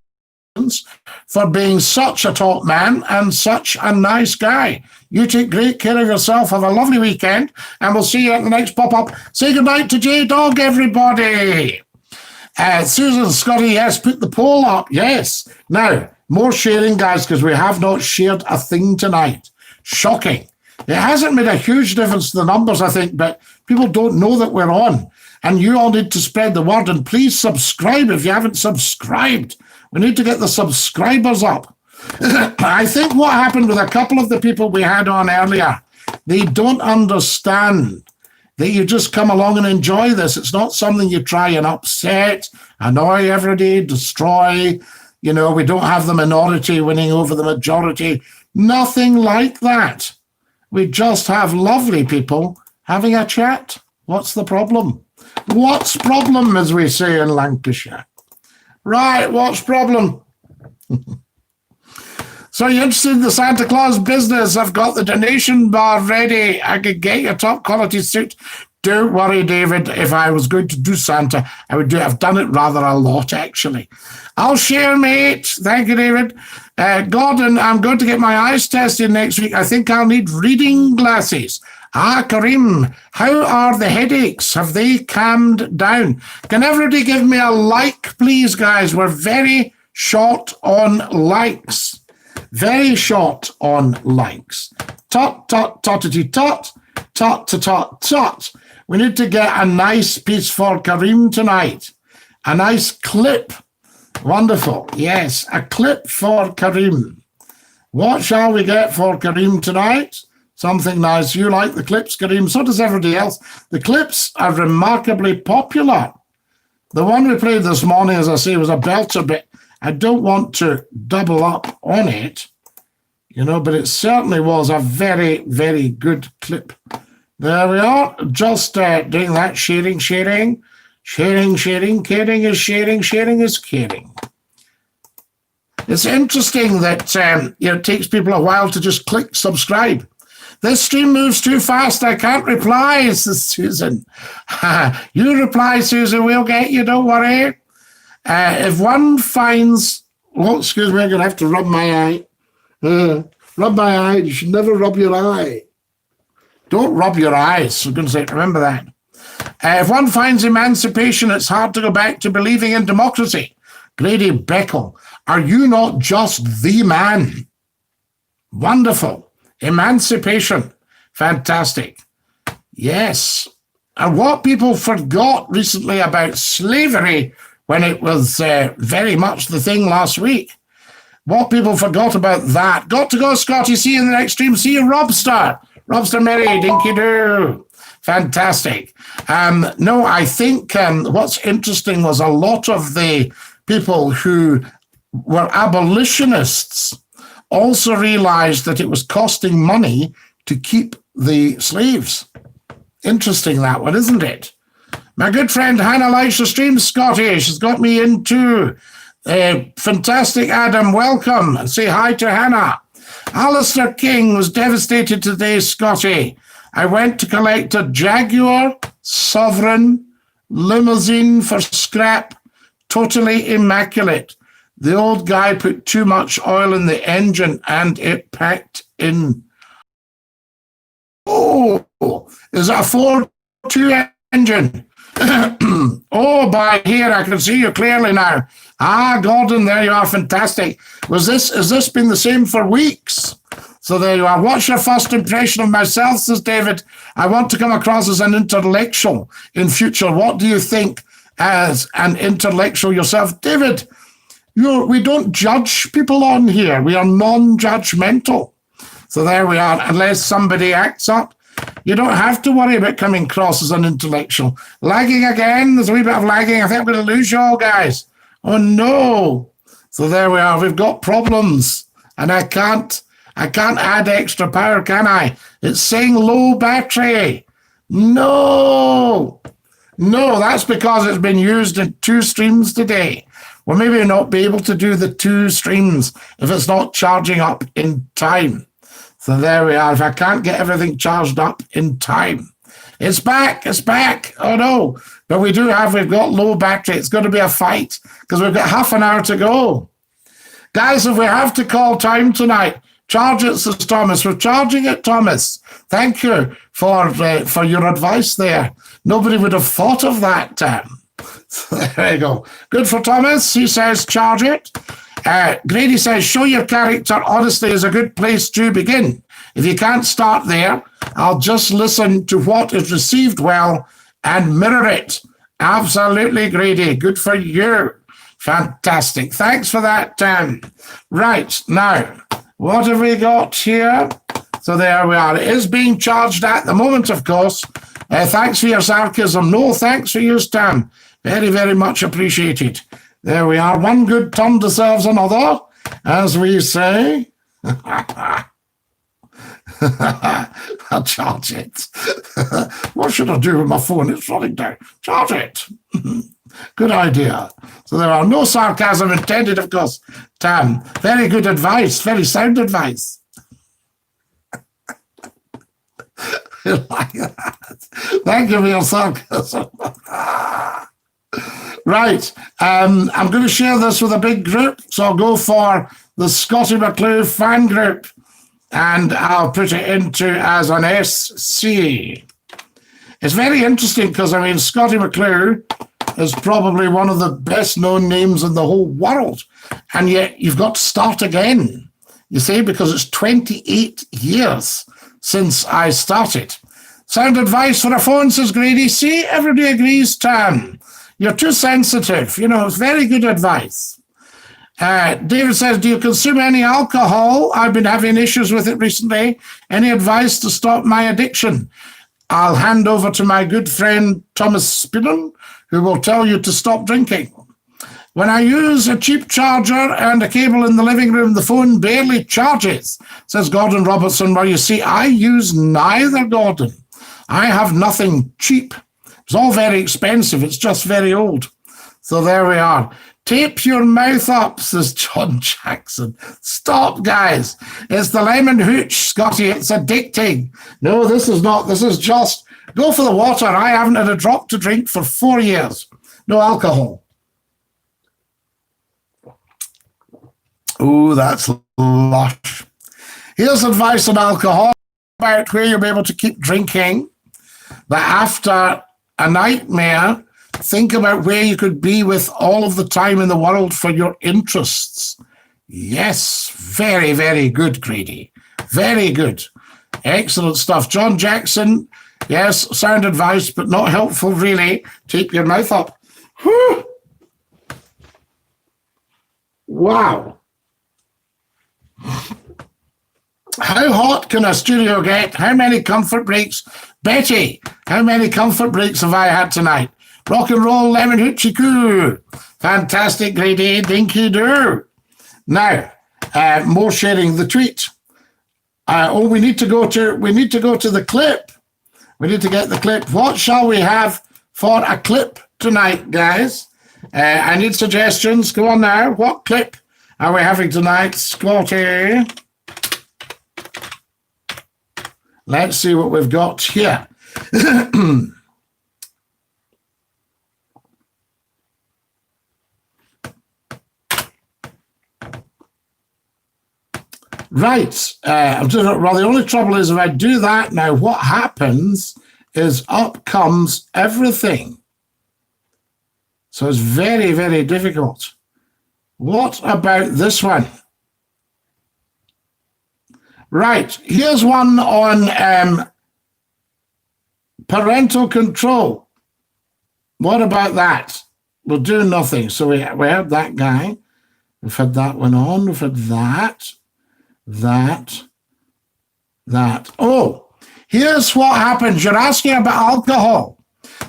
being such a top man and such a nice guy. You take great care of yourself. Have a lovely weekend, and we'll see you at the next pop-up. Say goodnight to J-Dog, everybody. Susan, Scottie, yes, put the poll up. Yes. Now, more sharing, guys, because we have not shared a thing tonight. Shocking. It hasn't made a huge difference to the numbers, I think, but people don't know that we're on. And you all need to spread the word. And please subscribe if you haven't subscribed. We need to get the subscribers up. I think what happened with a couple of the people we had on earlier, they don't understand that you just come along and enjoy this. It's not something you try and upset, annoy every day, destroy. We don't have the minority winning over the majority. Nothing like that. We just have lovely people having a chat. What's the problem? What's problem, as we say in Lancashire? Right, what's problem? So you're interested in the Santa Claus business? I've got the donation bar ready. I could get your top quality suit. Don't worry, David. If I was going to do Santa, I would do it. I've done it rather a lot, actually. I'll share, mate. Thank you, David. Gordon, I'm going to get my eyes tested next week. I think I'll need reading glasses. Kareem, how are the headaches? Have they calmed down? Can everybody give me a like, please, guys? We're very short on likes. Very short on likes. Tot, tot, totity, tot, tot, tot, tot, tot. We need to get a nice piece for Kareem tonight. A nice clip. Wonderful. Yes, a clip for Kareem. What shall we get for Kareem tonight? Something nice. You like the clips, Kareem. So does everybody else. The clips are remarkably popular. The one we played this morning, as I say, was a belter, but I don't want to double up on it, but it certainly was a very, very good clip. There we are. Just doing that. Sharing. Sharing caring is sharing is caring. It's interesting that it takes people a while to just click subscribe. This stream moves too fast. I can't reply, says Susan. You reply, Susan. We'll get you. Don't worry. If one finds... Oh, excuse me. I'm going to have to rub my eye. Rub my eye. You should never rub your eye. Don't rub your eyes. I'm going to say, remember that. If one finds emancipation, it's hard to go back to believing in democracy. Grady Beckel, are you not just the man? Wonderful. Emancipation. Fantastic. Yes. And what people forgot recently about slavery, when it was very much the thing last week, what people forgot about that. Got to go, Scottie. See you in the next stream. See you, Robster. Robster Mary, dinky-doo. Fantastic. No, I think what's interesting was a lot of the people who were abolitionists also realized that it was costing money to keep the slaves. Interesting, that one, isn't it? My good friend Hannah likes the stream, Scottie. She's got me in too. Fantastic, Adam. Welcome. And say hi to Hannah. Alistair King was devastated today, Scottie. I went to collect a Jaguar Sovereign limousine for scrap, totally immaculate. The old guy put too much oil in the engine and it packed in. Oh, is that a 4.2 engine? Oh, by here, I can see you clearly now. Gordon, there you are. Fantastic. Has this been the same for weeks? So there you are. What's your first impression of myself, says David? I want to come across as an intellectual in future. What do you think? as an intellectual yourself. David, we don't judge people on here. We are non-judgmental. So there we are. Unless somebody acts up, you don't have to worry about coming across as an intellectual. Lagging again. There's a wee bit of lagging. I think I'm going to lose you all, guys. Oh, no. So there we are. We've got problems. And I can't add extra power, can I? It's saying low battery. No. No, that's because it's been used in 2 streams today. We'll maybe not be able to do the 2 streams if it's not charging up in time. So there we are. If I can't get everything charged up in time. It's back. It's back. Oh, no. But we've got low battery. It's going to be a fight because we've got half an hour to go. Guys, if we have to call time tonight, charge it, says Thomas. We're charging it, Thomas. Thank you for your advice there. Nobody would have thought of that. So there you go. Good for Thomas. He says charge it. Grady says show your character honestly is a good place to begin. If you can't start there, I'll just listen to what is received well and mirror it. Absolutely, Grady. Good for you. Fantastic. Thanks for that. Right, now, what have we got here? So there we are. It is being charged at the moment, of course. Thanks for your sarcasm. No, thanks for your Stan. Very, very much appreciated. There we are. One good turn deserves another, as we say. I'll charge it. What should I do with my phone? It's running down. Charge it. Good idea. So there are no sarcasm intended, of course. Tam, very good advice. Very sound advice. Like that. Thank you for your sarcasm. Right. I'm going to share this with a big group. So I'll go for the Scottie McClue fan group. And I'll put it into as an SC. It's very interesting because, I mean, Scottie McClue is probably one of the best known names in the whole world. And yet you've got to start again, you see, because it's 28 years since I started. Sound advice for a phone, says Grady. See, everybody agrees, Tam. You're too sensitive. You know, it's very good advice. David says, do you consume any alcohol? I've been having issues with it recently. Any advice to stop my addiction? I'll hand over to my good friend Thomas Spinnan, who will tell you to stop drinking. When I use a cheap charger and a cable in the living room, the phone barely charges, says Gordon Robertson. Well, you see, I use neither, Gordon. I have nothing cheap. It's all very expensive. It's just very old. So there we are. Tape your mouth up, says John Jackson. Stop, guys. It's the lemon hooch, Scotty. It's addicting. No, this is not. This is just go for the water. I haven't had a drop to drink for 4 years. No alcohol. Oh, that's lush. Here's advice on alcohol about where you'll be able to keep drinking. But after a nightmare, think about where you could be with all of the time in the world for your interests. Yes, very, very good, Grady. Very good. Excellent stuff. John Jackson, yes, sound advice, but not helpful, really. Tape your mouth up. Whew. Wow. How hot can a studio get? How many comfort breaks? Betty, how many comfort breaks have I had tonight? Rock and roll, lemon hoochie coo. Fantastic, Grady, dinky do. Now, more sharing the tweet. We need to go to the clip. We need to get the clip. What shall we have for a clip tonight, guys? I need suggestions. Go on now. What clip are we having tonight, Scotty? Let's see what we've got here. Right. I'm doing it. Well, the only trouble is if I do that now, what happens is up comes everything. So it's very, very difficult. What about this one? Right. Here's one on parental control. What about that? will do nothing. So we had that guy. We've had that one on. We've had that. Oh, here's what happens. You're asking about alcohol.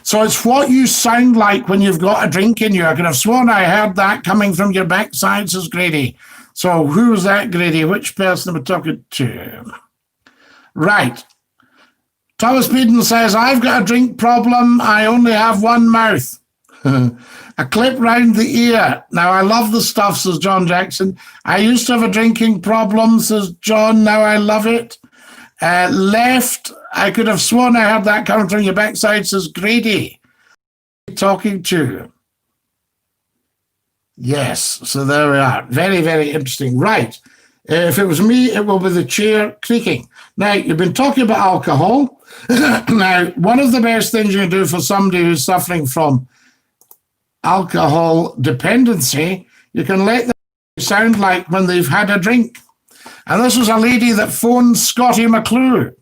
So it's what you sound like when you've got a drink in you. I could have sworn I heard that coming from your backside, says Grady. So who's that, Grady? Which person am I talking to? Right. Thomas Peden says, I've got a drink problem. I only have one mouth. A clip round the ear. Now, I love the stuff, says John Jackson. I used to have a drinking problem, says John. Now I love it. Left. I could have sworn I heard that coming from your backside, says Grady. Talking to. Yes, so there we are. Very, very interesting. Right. If it was me, it will be the chair creaking. Now, you've been talking about alcohol. Now, one of the best things you can do for somebody who's suffering from alcohol dependency, you can let them sound like when they've had a drink. And this was a lady that phoned Scottie McCLUE,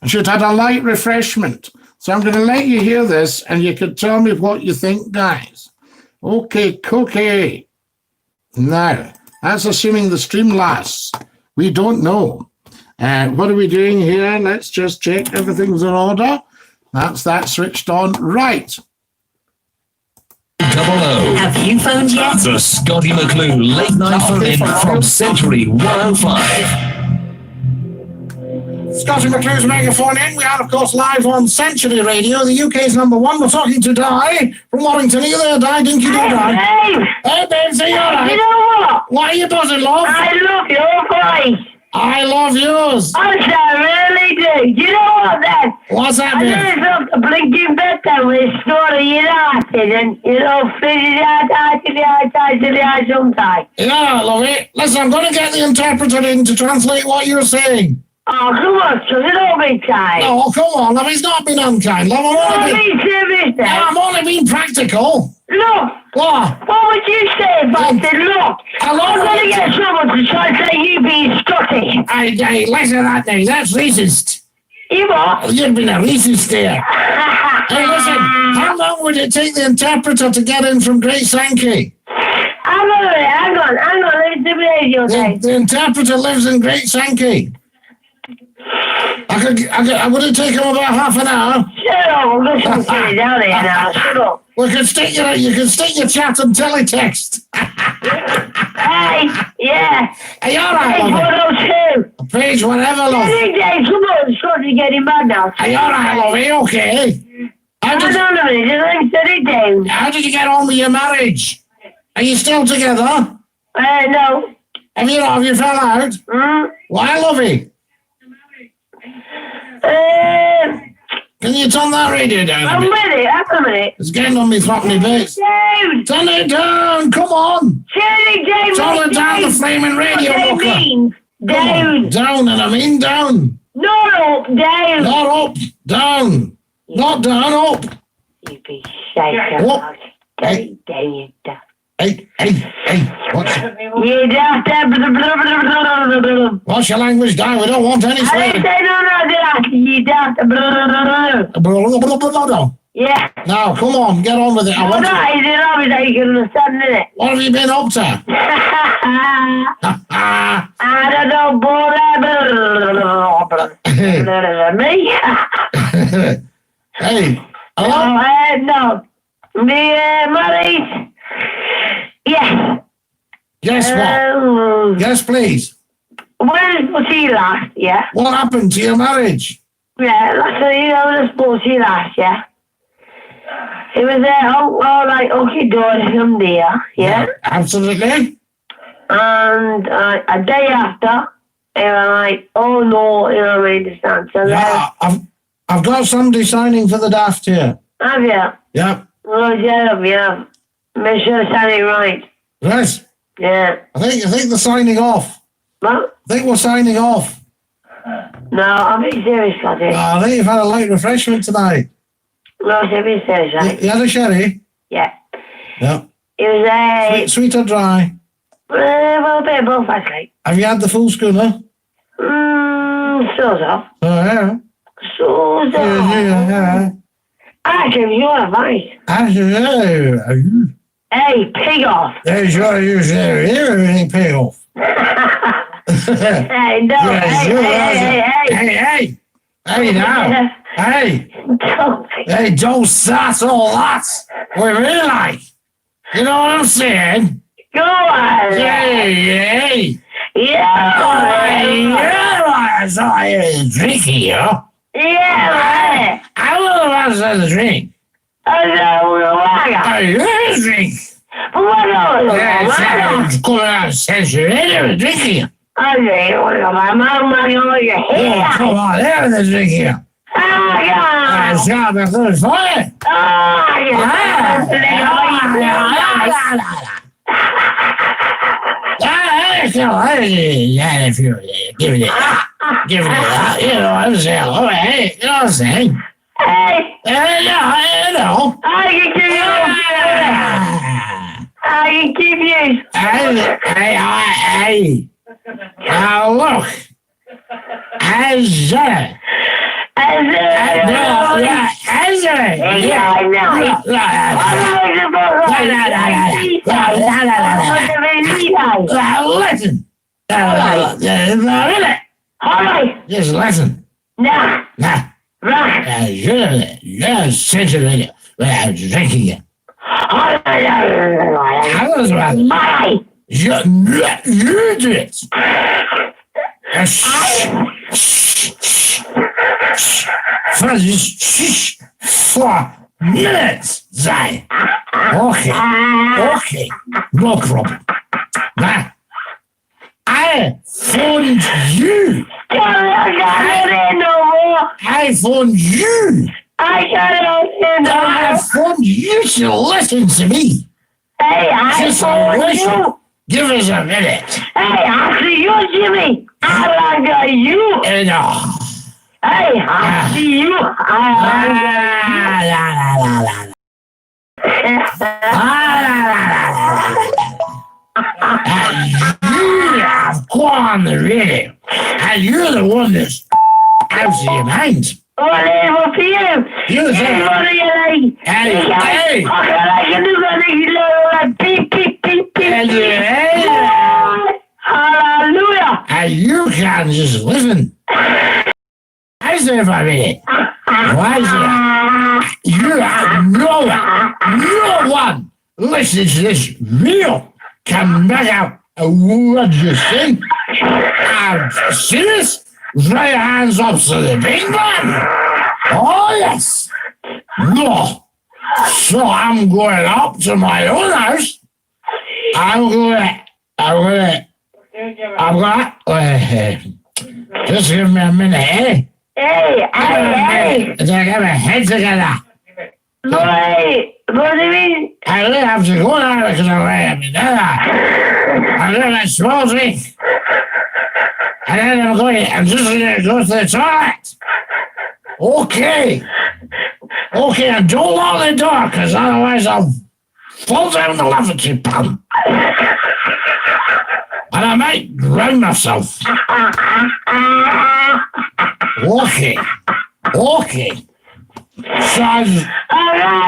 and she'd had a light refreshment. So I'm going to let you hear this, and you can tell me what you think, guys. Okay, Cookie. Now, that's assuming the stream lasts. We don't know. What are we doing here? Let's just check everything's in order. That's that switched on. Right.
00.
Have you phoned yet?
The Scottie McCLUE late night phone-in from Century 105.
Scottie McClue's megaphone in. We are, of course, live on Century Radio, the UK's number one. We're talking to Di from Warrington. Are you there, Di? Dinky do, Di?
Hey,
Hey, babes, are you all right?
you know what?
What are you buzzing, love?
I love your voice.
I love yours.
I really do. You know what then?
What's that,
I
babe?
just love the blinking bit there with Scottie United and, fitting out sometimes.
Yeah, love it. Listen, I'm going to get the interpreter in to translate what you're saying.
Oh, come on, son, don't be kind.
Oh, come on, love. He's not been unkind, love.
Don't be serious then.
I'm only being practical.
Look,
What?
what would you say if I said, look,
Hello,
I'm going to get someone to try and say you being Scotty.
Hey, listen to that now. That's racist.
You what?
You've been a racist there. Hey, listen, how long would it take the interpreter to get in from Great Sankey?
Hang on, let me do the radio thing.
The interpreter lives in Great Sankey. I would it take him about half an hour?
Shut up, I'm going to sit down here now, shut up.
You can stick your chat and teletext.
Hey, yeah.
Hey, you all right,
Page
love?
102.
Page whatever, love.
Every day, come on, Scotty's getting mad now.
Hey, you all right, love? Are you okay?
I don't know, just let me set it down.
How did you get on with your marriage? Are you still together?
No.
Have you fell out? Why, lovey? Can you turn that radio down a
I'm
bit?
with it, hang on a minute.
It's getting on me throttly base.
Down.
Turn it down, come on.
Turn it down.
Turn it down, the flaming radio
What
mucker.
that means? Down.
Down, and I mean down.
Not up, down.
Not up, down. Not down, up.
You be shaken.
What?
Down, you daft.
Hey,
You daft.
what's your language, Di? We don't want any
I didn't
swearing.
say no, you daft. Yeah.
Now, come on, get on with it. I
Well,
want
that
to.
is it, obviously, you can understand, innit?
What have you been up to?
I don't know, me?
Hey, hello?
No. Me, married? Yes.
Guess what? Yes, please.
When was he last, yeah?
What happened to your marriage?
Yeah, that's the sports he last, yeah? It was like, okay, doing him there, yeah?
Absolutely.
And a day after, they were like, oh no, you know what I mean? So
Yeah, I've got somebody signing for the daft here.
have you?
Yeah.
Oh, yeah. Make sure I said it right.
Yes.
Yeah.
I think they're signing off.
What?
I think we're signing off.
No, I'm being serious, Scotty.
I think you've had a light refreshment tonight.
No, I'm being serious, right?
You had a sherry?
Yeah.
Yeah.
It was
Sweet or dry?
well, a bit of both, actually.
Have you had the full schooner?
Sort of.
Oh, yeah.
Sort of.
Yeah.
I can give you advice.
Yeah.
Hey, pig off.
Hey, sure, you said everything pay off.
Hey, no.
Hey, now. Hey, hey, don't start all that. We're really like, you know what I'm saying?
Go on.
Hey.
Yeah.
I saw you drinking, here.
Yeah.
I don't know what I the drink.
I know.
I heard a drink. It's coming out of sense. You're drinking.
I know. My mom, my your hair.
Oh, come on, there's the drink here. It's got to be good for you. Yeah, if you're give it you know what I'm saying. Oh, hey, you know what I'm saying.
Hey.
I know.
I can give you.
Hey. Now look. Ezra.
I
Listen. Just listen.
Nah. Right.
You're sensitive. I'm drinking it. I was right. You do it. For just 4 minutes, Zai. Okay. No problem. Now, I phoned you. I phoned you. I phoned you to listen to me.
Hey,
Just listen. Give us a minute.
Hey, I see you, Jimmy. I like you.
And,
Hey, I see you.
You have gone on the radio, and you're the one that's out of your mind.
Whatever for you.
You say,
What are you like?
hey.
Hallelujah.
And you can just listen. I say for a minute. Why is it? You have no one listen to this video can make out what you think. Serious? Throw your hands up to the big man. Oh, yes. No. So I'm going up to my own house. I'm gonna, just give me a minute, eh?
Hey.
Get my head together.
Boy, what do you mean?
I really have to go now because I'm doing a small drink. And then I'm just going to go to the toilet. Okay, and don't lock the door, because otherwise I'll fall down the lavatory pan. And I might drown myself. Okay. So I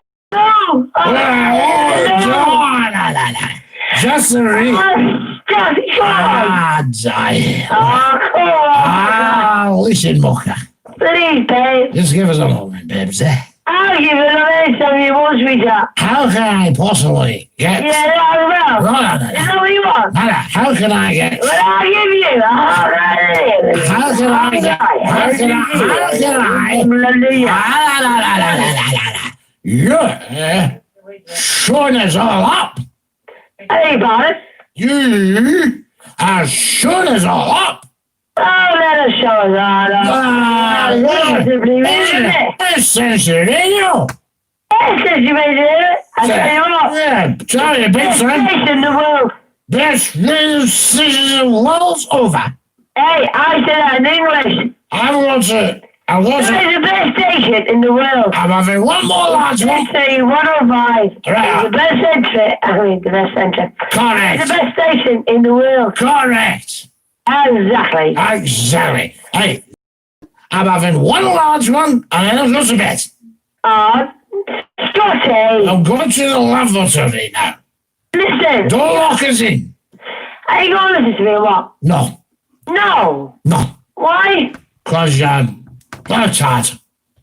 just a read. Listen, Mocha.
Please, babe.
Just give us a moment, babes.
I'll give it a minute if you want me to.
How can I possibly get...
Yeah, no.
No.
Is that what you want?
No. How can I get...
Well, I'll give you.
How can I get... You're showing us all up.
Hey, boss.
You are showing us all up.
Oh, let us show us all up.
It's sensitive radio.
Yes, you made it. I tell you what.
Yeah, tell you, big
Best
son.
station in the world.
Best radio station in the world's over.
Hey, I said that in English.
It's
the best station in the world.
I'm having one more large one.
Say 105.
Right.
The best centre. The best centre.
Correct.
The best station in the world.
Correct.
Exactly.
Hey, I'm having one large one, and then I'll go to bed.
Scotty.
I'm going to the lavatory now.
Listen.
Don't lock us in.
Are you going to listen to me or what?
No.
No.
No.
Why?
Because you're tired.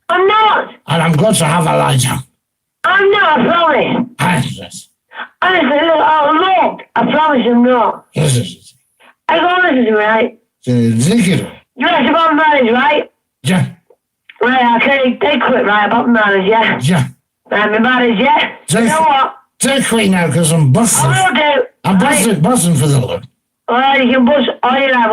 I'm not.
And I'm going to have a lie down.
I'm not, I promise.
Yes.
Honestly, look, oh, look. I promise I'm not.
Yes.
Are you going to listen to me, right?
Think it.
You asked about marriage, right?
Yeah.
Right, okay, take quick, right, about marriage, yeah?
Yeah.
Right, my marriage, yeah? You know what?
Take quick now, because I'm busting.
I will do.
I'm
Right.
busting for the Lord.
Alright, you can bust all you have.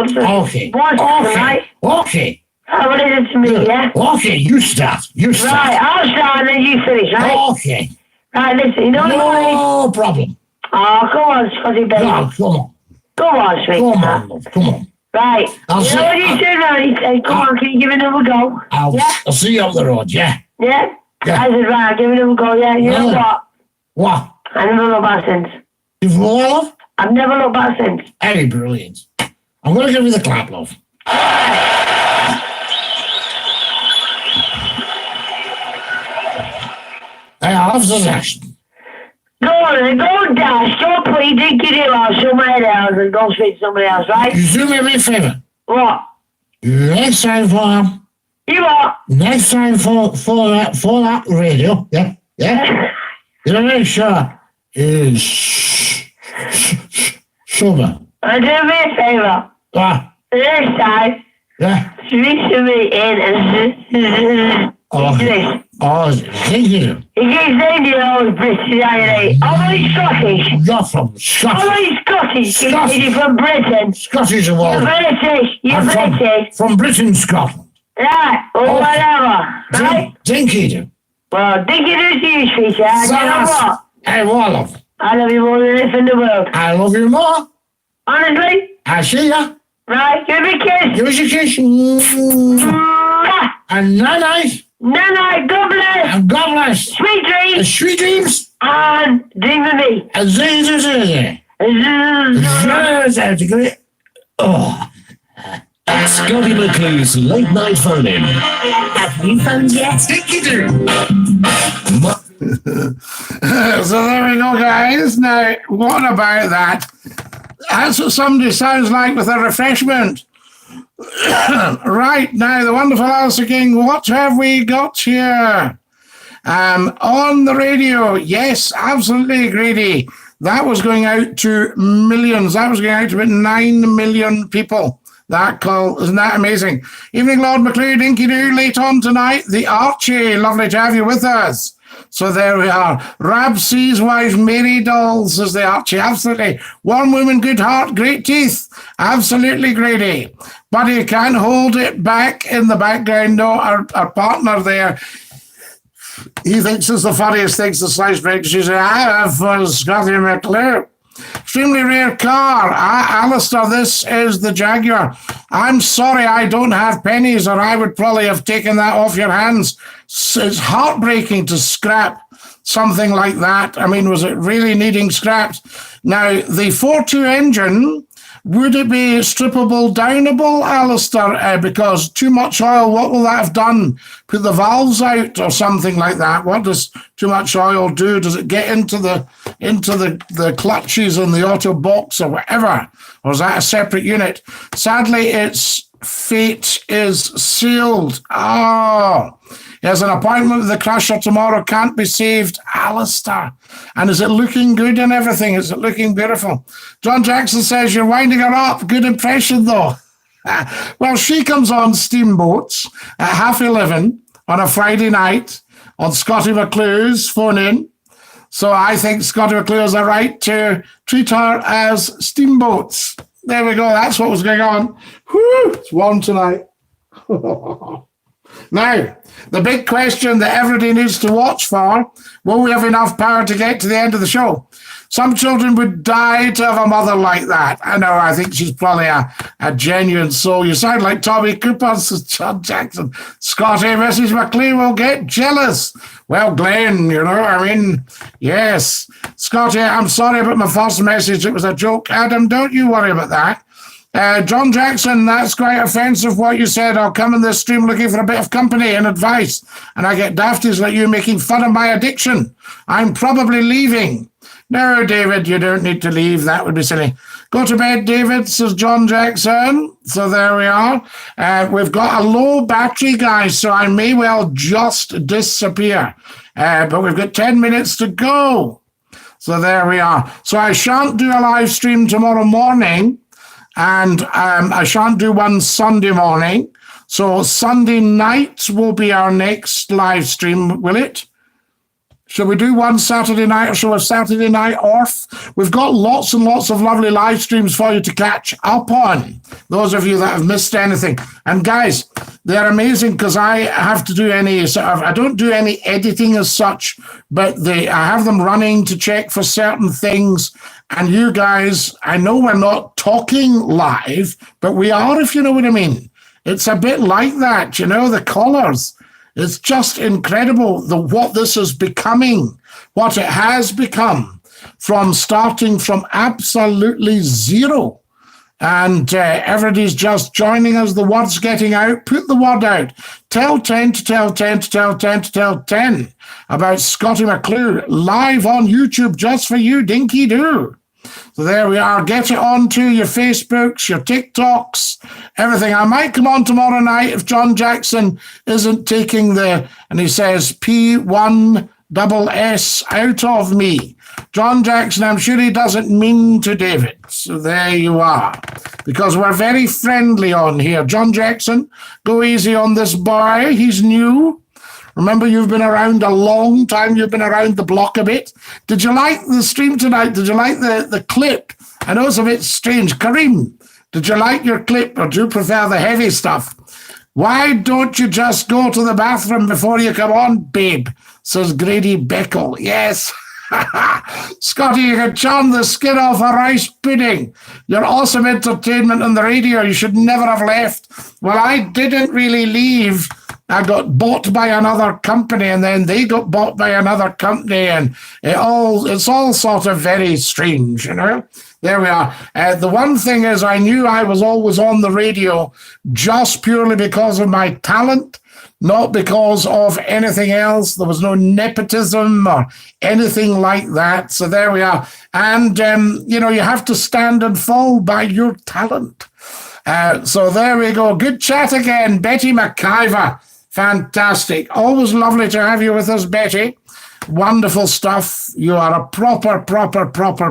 Okay.
Once, right?
Okay.
How will listen to me, yeah?
Okay, you start. You start.
Right, I'll start and then you finish, right?
Okay.
Right, listen, you know what?
No problem.
Oh, come on, Scotty, baby.
No, come on.
Come on, sweet.
Come on, love. Come on.
Right.
I'll
You know what you turn around and you say, come on, can you give it another go?
I'll see you up the road, yeah?
Yeah?
Yeah.
I said, right, I'll give it another go, yeah? You know
Yeah.
what?
What?
I never looked back since.
You've love?
I've never looked back since.
Very brilliant. I'm going to give you the clap, love. Hey, I'll have the action.
Go on and go dash. Don't put your dinky do on somebody else and go speak to somebody else, right?
You do me a big favour.
What?
Next time
You what?
for that radio, yeah? You know, make sure is sober.
And do me a favour. Next time,
Yeah.
speak to me in English.
Thank you.
He keeps saying you know British, ain't he? Oh, he's Scottish.
You're from
Oh,
Scotland.
he's Scottish.
Scottish.
He's from Britain.
Scottish of
You're
all.
British. You're
I'm
British.
from Britain, Scotland.
Right, or
Oh.
whatever. Right?
Dinky do.
Well, dinky do to you, sweetheart. You know what?
Hey, what, love?
I love you more than anything in the world.
I love you more.
Honestly?
I see ya.
Right, give me a kiss.
Give us a kiss.
Mwah.
And night.
Night, God bless.
And God bless.
Sweet dreams.
Sweet dreams.
And dream with me.
And Oh.
Scottie McClue's late night phone in.
Have you phoned yet?
Think you do.
So there we go, guys. Now, what about that? That's what somebody sounds like with a refreshment. Right, now, the wonderful Alistair King, what have we got here? On the radio, yes, absolutely, Grady. That was going out to millions. That was going out to about 9 million people. That call, isn't that amazing? Evening, Lord McClue, Dinky Doo, late on tonight. The Archie, lovely to have you with us. So there we are. Rab C's wife, Mary Doll, says the Archie. Absolutely. One woman, good heart, great teeth. Absolutely, Grady. But you can't hold it back in the background. No, our partner there, he thinks it's the funniest thing to slice bread. She said, I have for Scottie McClue. Extremely rare car. Alistair, this is the Jaguar. I'm sorry I don't have pennies, or I would probably have taken that off your hands. It's heartbreaking to scrap something like that. I mean, was it really needing scrapped? Now, the 4.2 engine, would it be strippable, downable, Alistair? Because too much oil, what will that have done? Put the valves out or something like that? What does too much oil do? Does it get into the clutches and the auto box or whatever? Or is that a separate unit? Sadly, its fate is sealed. He has an appointment with the crusher tomorrow, can't be saved. Alistair. And is it looking good and everything? Is it looking beautiful? John Jackson says, you're winding her up. Good impression, though. Well, she comes on Steamboats at 11:30 on a Friday night on Scottie McClue's phone in. So I think Scottie McClue has a right to treat her as Steamboats. There we go. That's what was going on. Whew, it's warm tonight. Now, the big question that everybody needs to watch for, will we have enough power to get to the end of the show? Some children would die to have a mother like that. I know, I think she's probably a genuine soul. You sound like Tommy Cooper, says John Jackson. Scottie, Mrs. McClue will get jealous. Well, Glenn, you know, I mean, yes. Scottie, I'm sorry about my first message. It was a joke. Adam, don't you worry about that. John Jackson, that's quite offensive what you said. I'll come in this stream looking for a bit of company and advice, and I get dafties like you making fun of my addiction. I'm probably leaving.
No, David, you don't need to leave. That would be silly. Go to bed, David, says John Jackson. So there we are. We've got a low battery, guys, so I may well just disappear. But we've got 10 minutes to go. So there we are. So I shan't do a live stream tomorrow morning, and I shan't do one Sunday morning. So Sunday night will be our next live stream, will it? Shall we do one Saturday night, or shall we have Saturday night off? We've got lots and lots of lovely live streams for you to catch up on, those of you that have missed anything. And guys, they're amazing because I have to do I don't do any editing as such, but I have them running to check for certain things. And you guys, I know we're not talking live, but we are, if you know what I mean. It's a bit like that, the callers. It's just incredible what this is becoming, what it has become, from starting from absolutely zero. And everybody's just joining us. The word's getting out. Put the word out. Tell 10 to tell 10 to tell 10 to tell 10 about Scottie McClue live on YouTube just for you, dinky doo. So there we are. Get it onto your Facebooks, your TikToks, everything. I might come on tomorrow night if John Jackson isn't taking and he says P1SS out of me. John Jackson, I'm sure he doesn't mean to David. So there you are. Because we're very friendly on here. John Jackson, go easy on this boy. He's new. Remember, you've been around a long time. You've been around the block a bit. Did you like the stream tonight? Did you like the clip? I know it's a bit strange. Kareem, did you like your clip, or do you prefer the heavy stuff? Why don't you just go to the bathroom before you come on, babe, says Grady Beckel. Yes. Scottie, you can charm the skin off a rice pudding. You're awesome entertainment on the radio. You should never have left. Well, I didn't really leave. I got bought by another company, and then they got bought by another company, and it's all sort of very strange, There we are. The one thing is, I knew I was always on the radio just purely because of my talent, not because of anything else. There was no nepotism or anything like that. So there we are. And, you have to stand and fall by your talent. So there we go. Good chat again. Betty McIver. Fantastic. Always lovely to have you with us, Betty. Wonderful stuff. You are a proper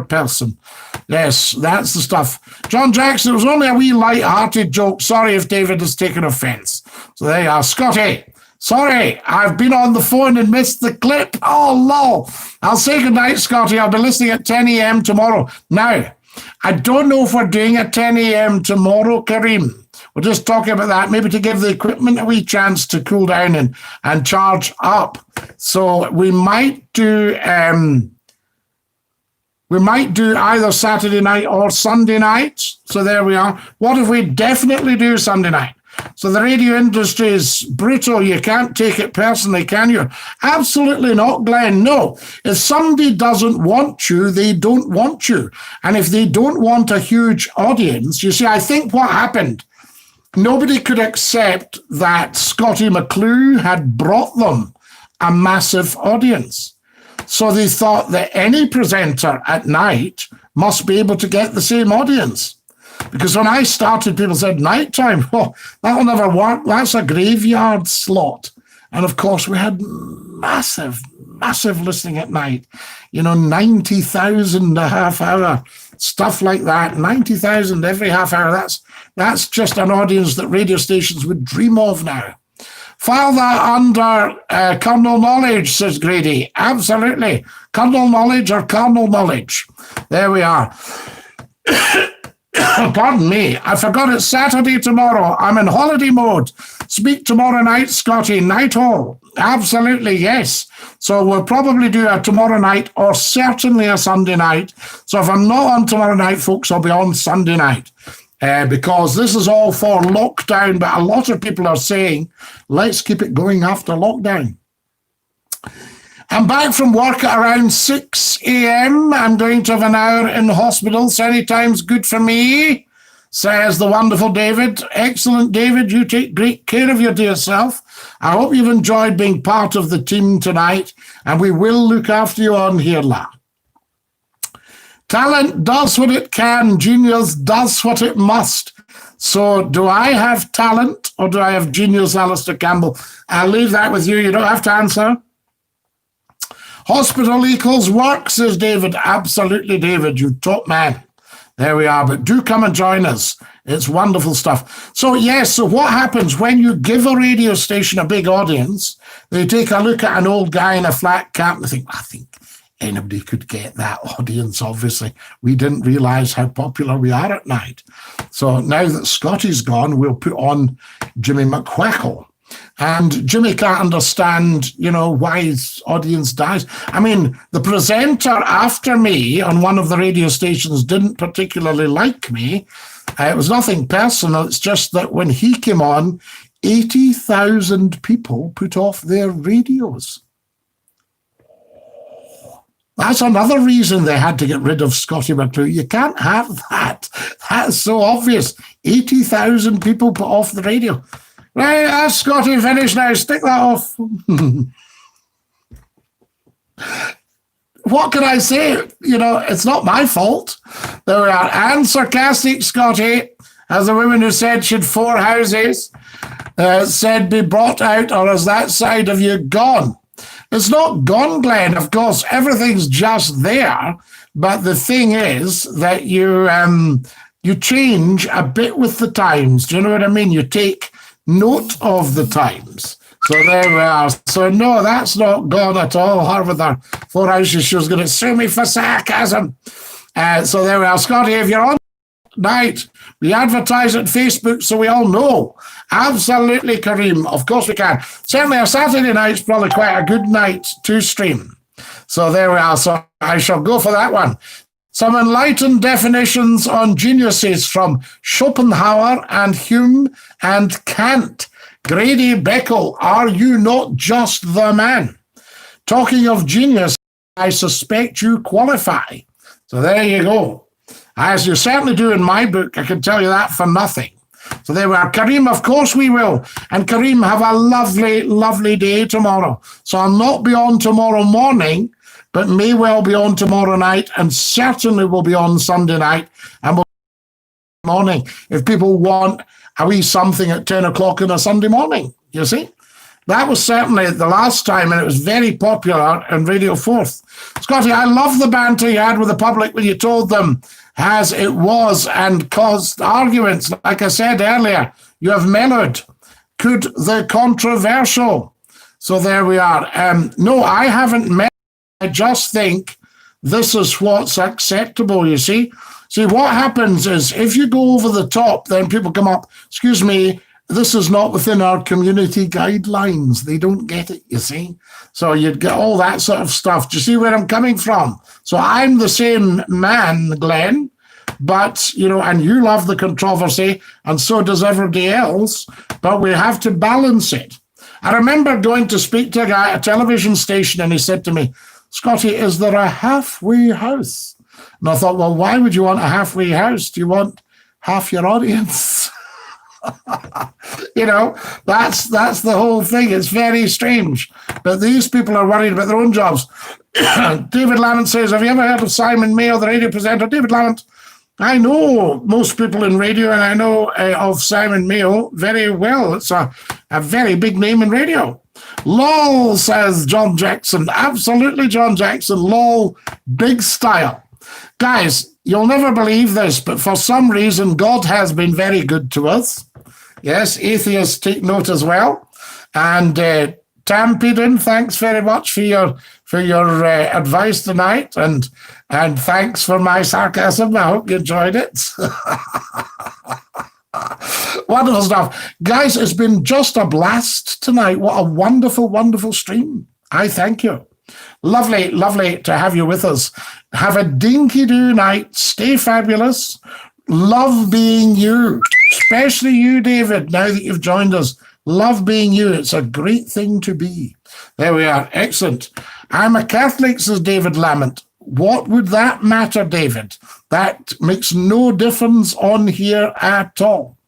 person. Yes, that's the stuff. John Jackson, it was only a wee light-hearted joke. Sorry if David has taken offence. So there you are. Scottie, sorry, I've been on the phone and missed the clip. Oh, lol. I'll say goodnight, Scottie. I'll be listening at 10 a.m. tomorrow. Now, I don't know if we're doing at 10 a.m. tomorrow, Kareem. We're just talking about that, maybe to give the equipment a wee chance to cool down and charge up. So we might do either Saturday night or Sunday night. So there we are. What if we definitely do Sunday night? So the radio industry is brutal. You can't take it personally, can you? Absolutely not, Glenn. No. If somebody doesn't want you, they don't want you. And if they don't want a huge audience, you see, I think what happened, nobody could accept that Scottie McClue had brought them a massive audience. So they thought that any presenter at night must be able to get the same audience. Because when I started, people said, nighttime, that'll never work. That's a graveyard slot. And of course, we had massive listening at night. 90,000 a half hour, stuff like that. 90,000 every half hour. That's just an audience that radio stations would dream of now. File that under kernel knowledge, says Grady. Absolutely. Kernel knowledge or carnal knowledge. There we are. Pardon me. I forgot it's Saturday tomorrow. I'm in holiday mode. Speak tomorrow night, Scottie. Night all. Absolutely, yes. So we'll probably do a tomorrow night or certainly a Sunday night. So if I'm not on tomorrow night, folks, I'll be on Sunday night. Because this is all for lockdown, but a lot of people are saying, let's keep it going after lockdown. I'm back from work at around 6 a.m. I'm going to have an hour in hospital, so any time's good for me, says the wonderful David. Excellent, David. You take great care of your dear self. I hope you've enjoyed being part of the team tonight, and we will look after you on here, lad. Talent does what it can. Genius does what it must. So do I have talent or do I have genius, Alistair Campbell? I'll leave that with you. You don't have to answer. Hospital equals work, says David. Absolutely, David. You top man. There we are. But do come and join us. It's wonderful stuff. So, yes, so what happens when you give a radio station a big audience? They take a look at an old guy in a flat cap and they think, I think anybody could get that audience, obviously. We didn't realise how popular we are at night. So now that Scottie's gone, we'll put on Jimmy McCwackle. And Jimmy can't understand, why his audience dies. I mean, the presenter after me on one of the radio stations didn't particularly like me. It was nothing personal. It's just that when he came on, 80,000 people put off their radios. That's another reason they had to get rid of Scottie McClue. You can't have that. That's so obvious. 80,000 people put off the radio. Right, that's Scottie finished now. Stick that off. What can I say? It's not my fault. There we are. And sarcastic Scottie, as the woman who said she had 4 houses, said be brought out, or is that side of you gone? It's not gone, Glenn. Of course, everything's just there. But the thing is that you change a bit with the times. Do you know what I mean? You take note of the times. So there we are. So no, that's not gone at all. Her with her 4 houses, she was going to sue me for sarcasm. So there we are. Scottie, if you're on night, we advertise at Facebook so we all know. Absolutely, Kareem. Of course we can. Certainly a Saturday night's probably quite a good night to stream. So there we are. So I shall go for that one. Some enlightened definitions on geniuses from Schopenhauer and Hume and Kant. Grady Beckel, are you not just the man? Talking of genius, I suspect you qualify. So there you go. As you certainly do in my book, I can tell you that for nothing. So there we are. Kareem, of course we will. And Kareem, have a lovely, lovely day tomorrow. So I'll not be on tomorrow morning, but may well be on tomorrow night and certainly will be on Sunday night and will be morning if people want a wee something at 10 o'clock on a Sunday morning, you see. That was certainly the last time, and it was very popular on Radio 4th. Scottie, I love the banter you had with the public when you told them as it was and caused arguments. Like I said earlier, you have mellowed. Could the controversial. So there we are. No, I haven't mellowed. I just think this is what's acceptable, you see. See, what happens is if you go over the top, then people come up, excuse me, this is not within our community guidelines. They don't get it, you see. So you'd get all that sort of stuff. Do you see where I'm coming from? So I'm the same man, Glenn, but, and you love the controversy, and so does everybody else, but we have to balance it. I remember going to speak to a guy at a television station, and he said to me, Scottie, is there a halfway house? And I thought, well, why would you want a halfway house? Do you want half your audience? That's the whole thing. It's very strange. But these people are worried about their own jobs. David Lamont says, have you ever heard of Simon Mayo, the radio presenter? David Lamont, I know most people in radio, and I know of Simon Mayo very well. It's a very big name in radio. LOL, says John Jackson. Absolutely, John Jackson. LOL, big style. Guys, you'll never believe this, but for some reason, God has been very good to us. Yes, atheists take note as well. And Tam Peden, thanks very much for your advice tonight, and thanks for my sarcasm. I hope you enjoyed it. Wonderful stuff. Guys, it's been just a blast tonight. What a wonderful, wonderful stream. I thank you. Lovely, lovely to have you with us. Have a dinky-doo night. Stay fabulous. Love being you, especially you, David, now that you've joined us. Love being you. It's a great thing to be. There we are. Excellent. I'm a Catholic, says David Lamont. What would that matter, David? That makes no difference on here at all.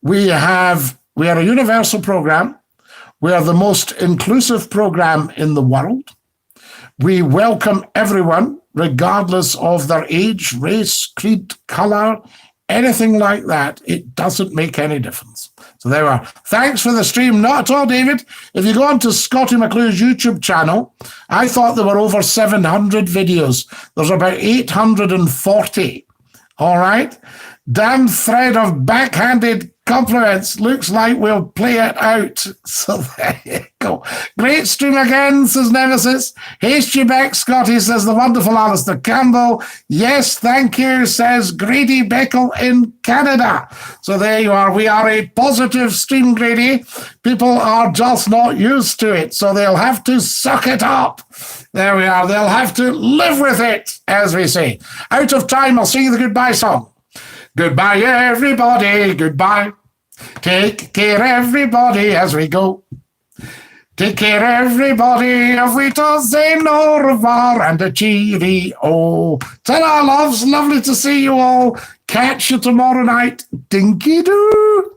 We are a universal program. We are the most inclusive program in the world. We welcome everyone. regardless of their age, race, creed, color, anything like that. It doesn't make any difference. So there we are. Thanks for the stream. Not at all, David. If you go on to Scottie McClue's YouTube channel, I thought there were over 700 videos. There's about 840. All right? Damn thread of backhanded compliments. Looks like we'll play it out. So there you go. Great stream again, says Nemesis. Haste you back, Scotty, says the wonderful Alistair Campbell. Yes, thank you, says Grady Beckel in Canada. So there you are. We are a positive stream, Grady. People are just not used to it, so they'll have to suck it up. There we are. They'll have to live with it, as we say. Out of time, I'll sing you the goodbye song. Goodbye, everybody, goodbye. Take care, everybody, as we go. Take care, everybody. Auf Wiedersehen, au revoir, and a cheerio. Ta-da, loves. Lovely to see you all. Catch you tomorrow night. Dinky-doo.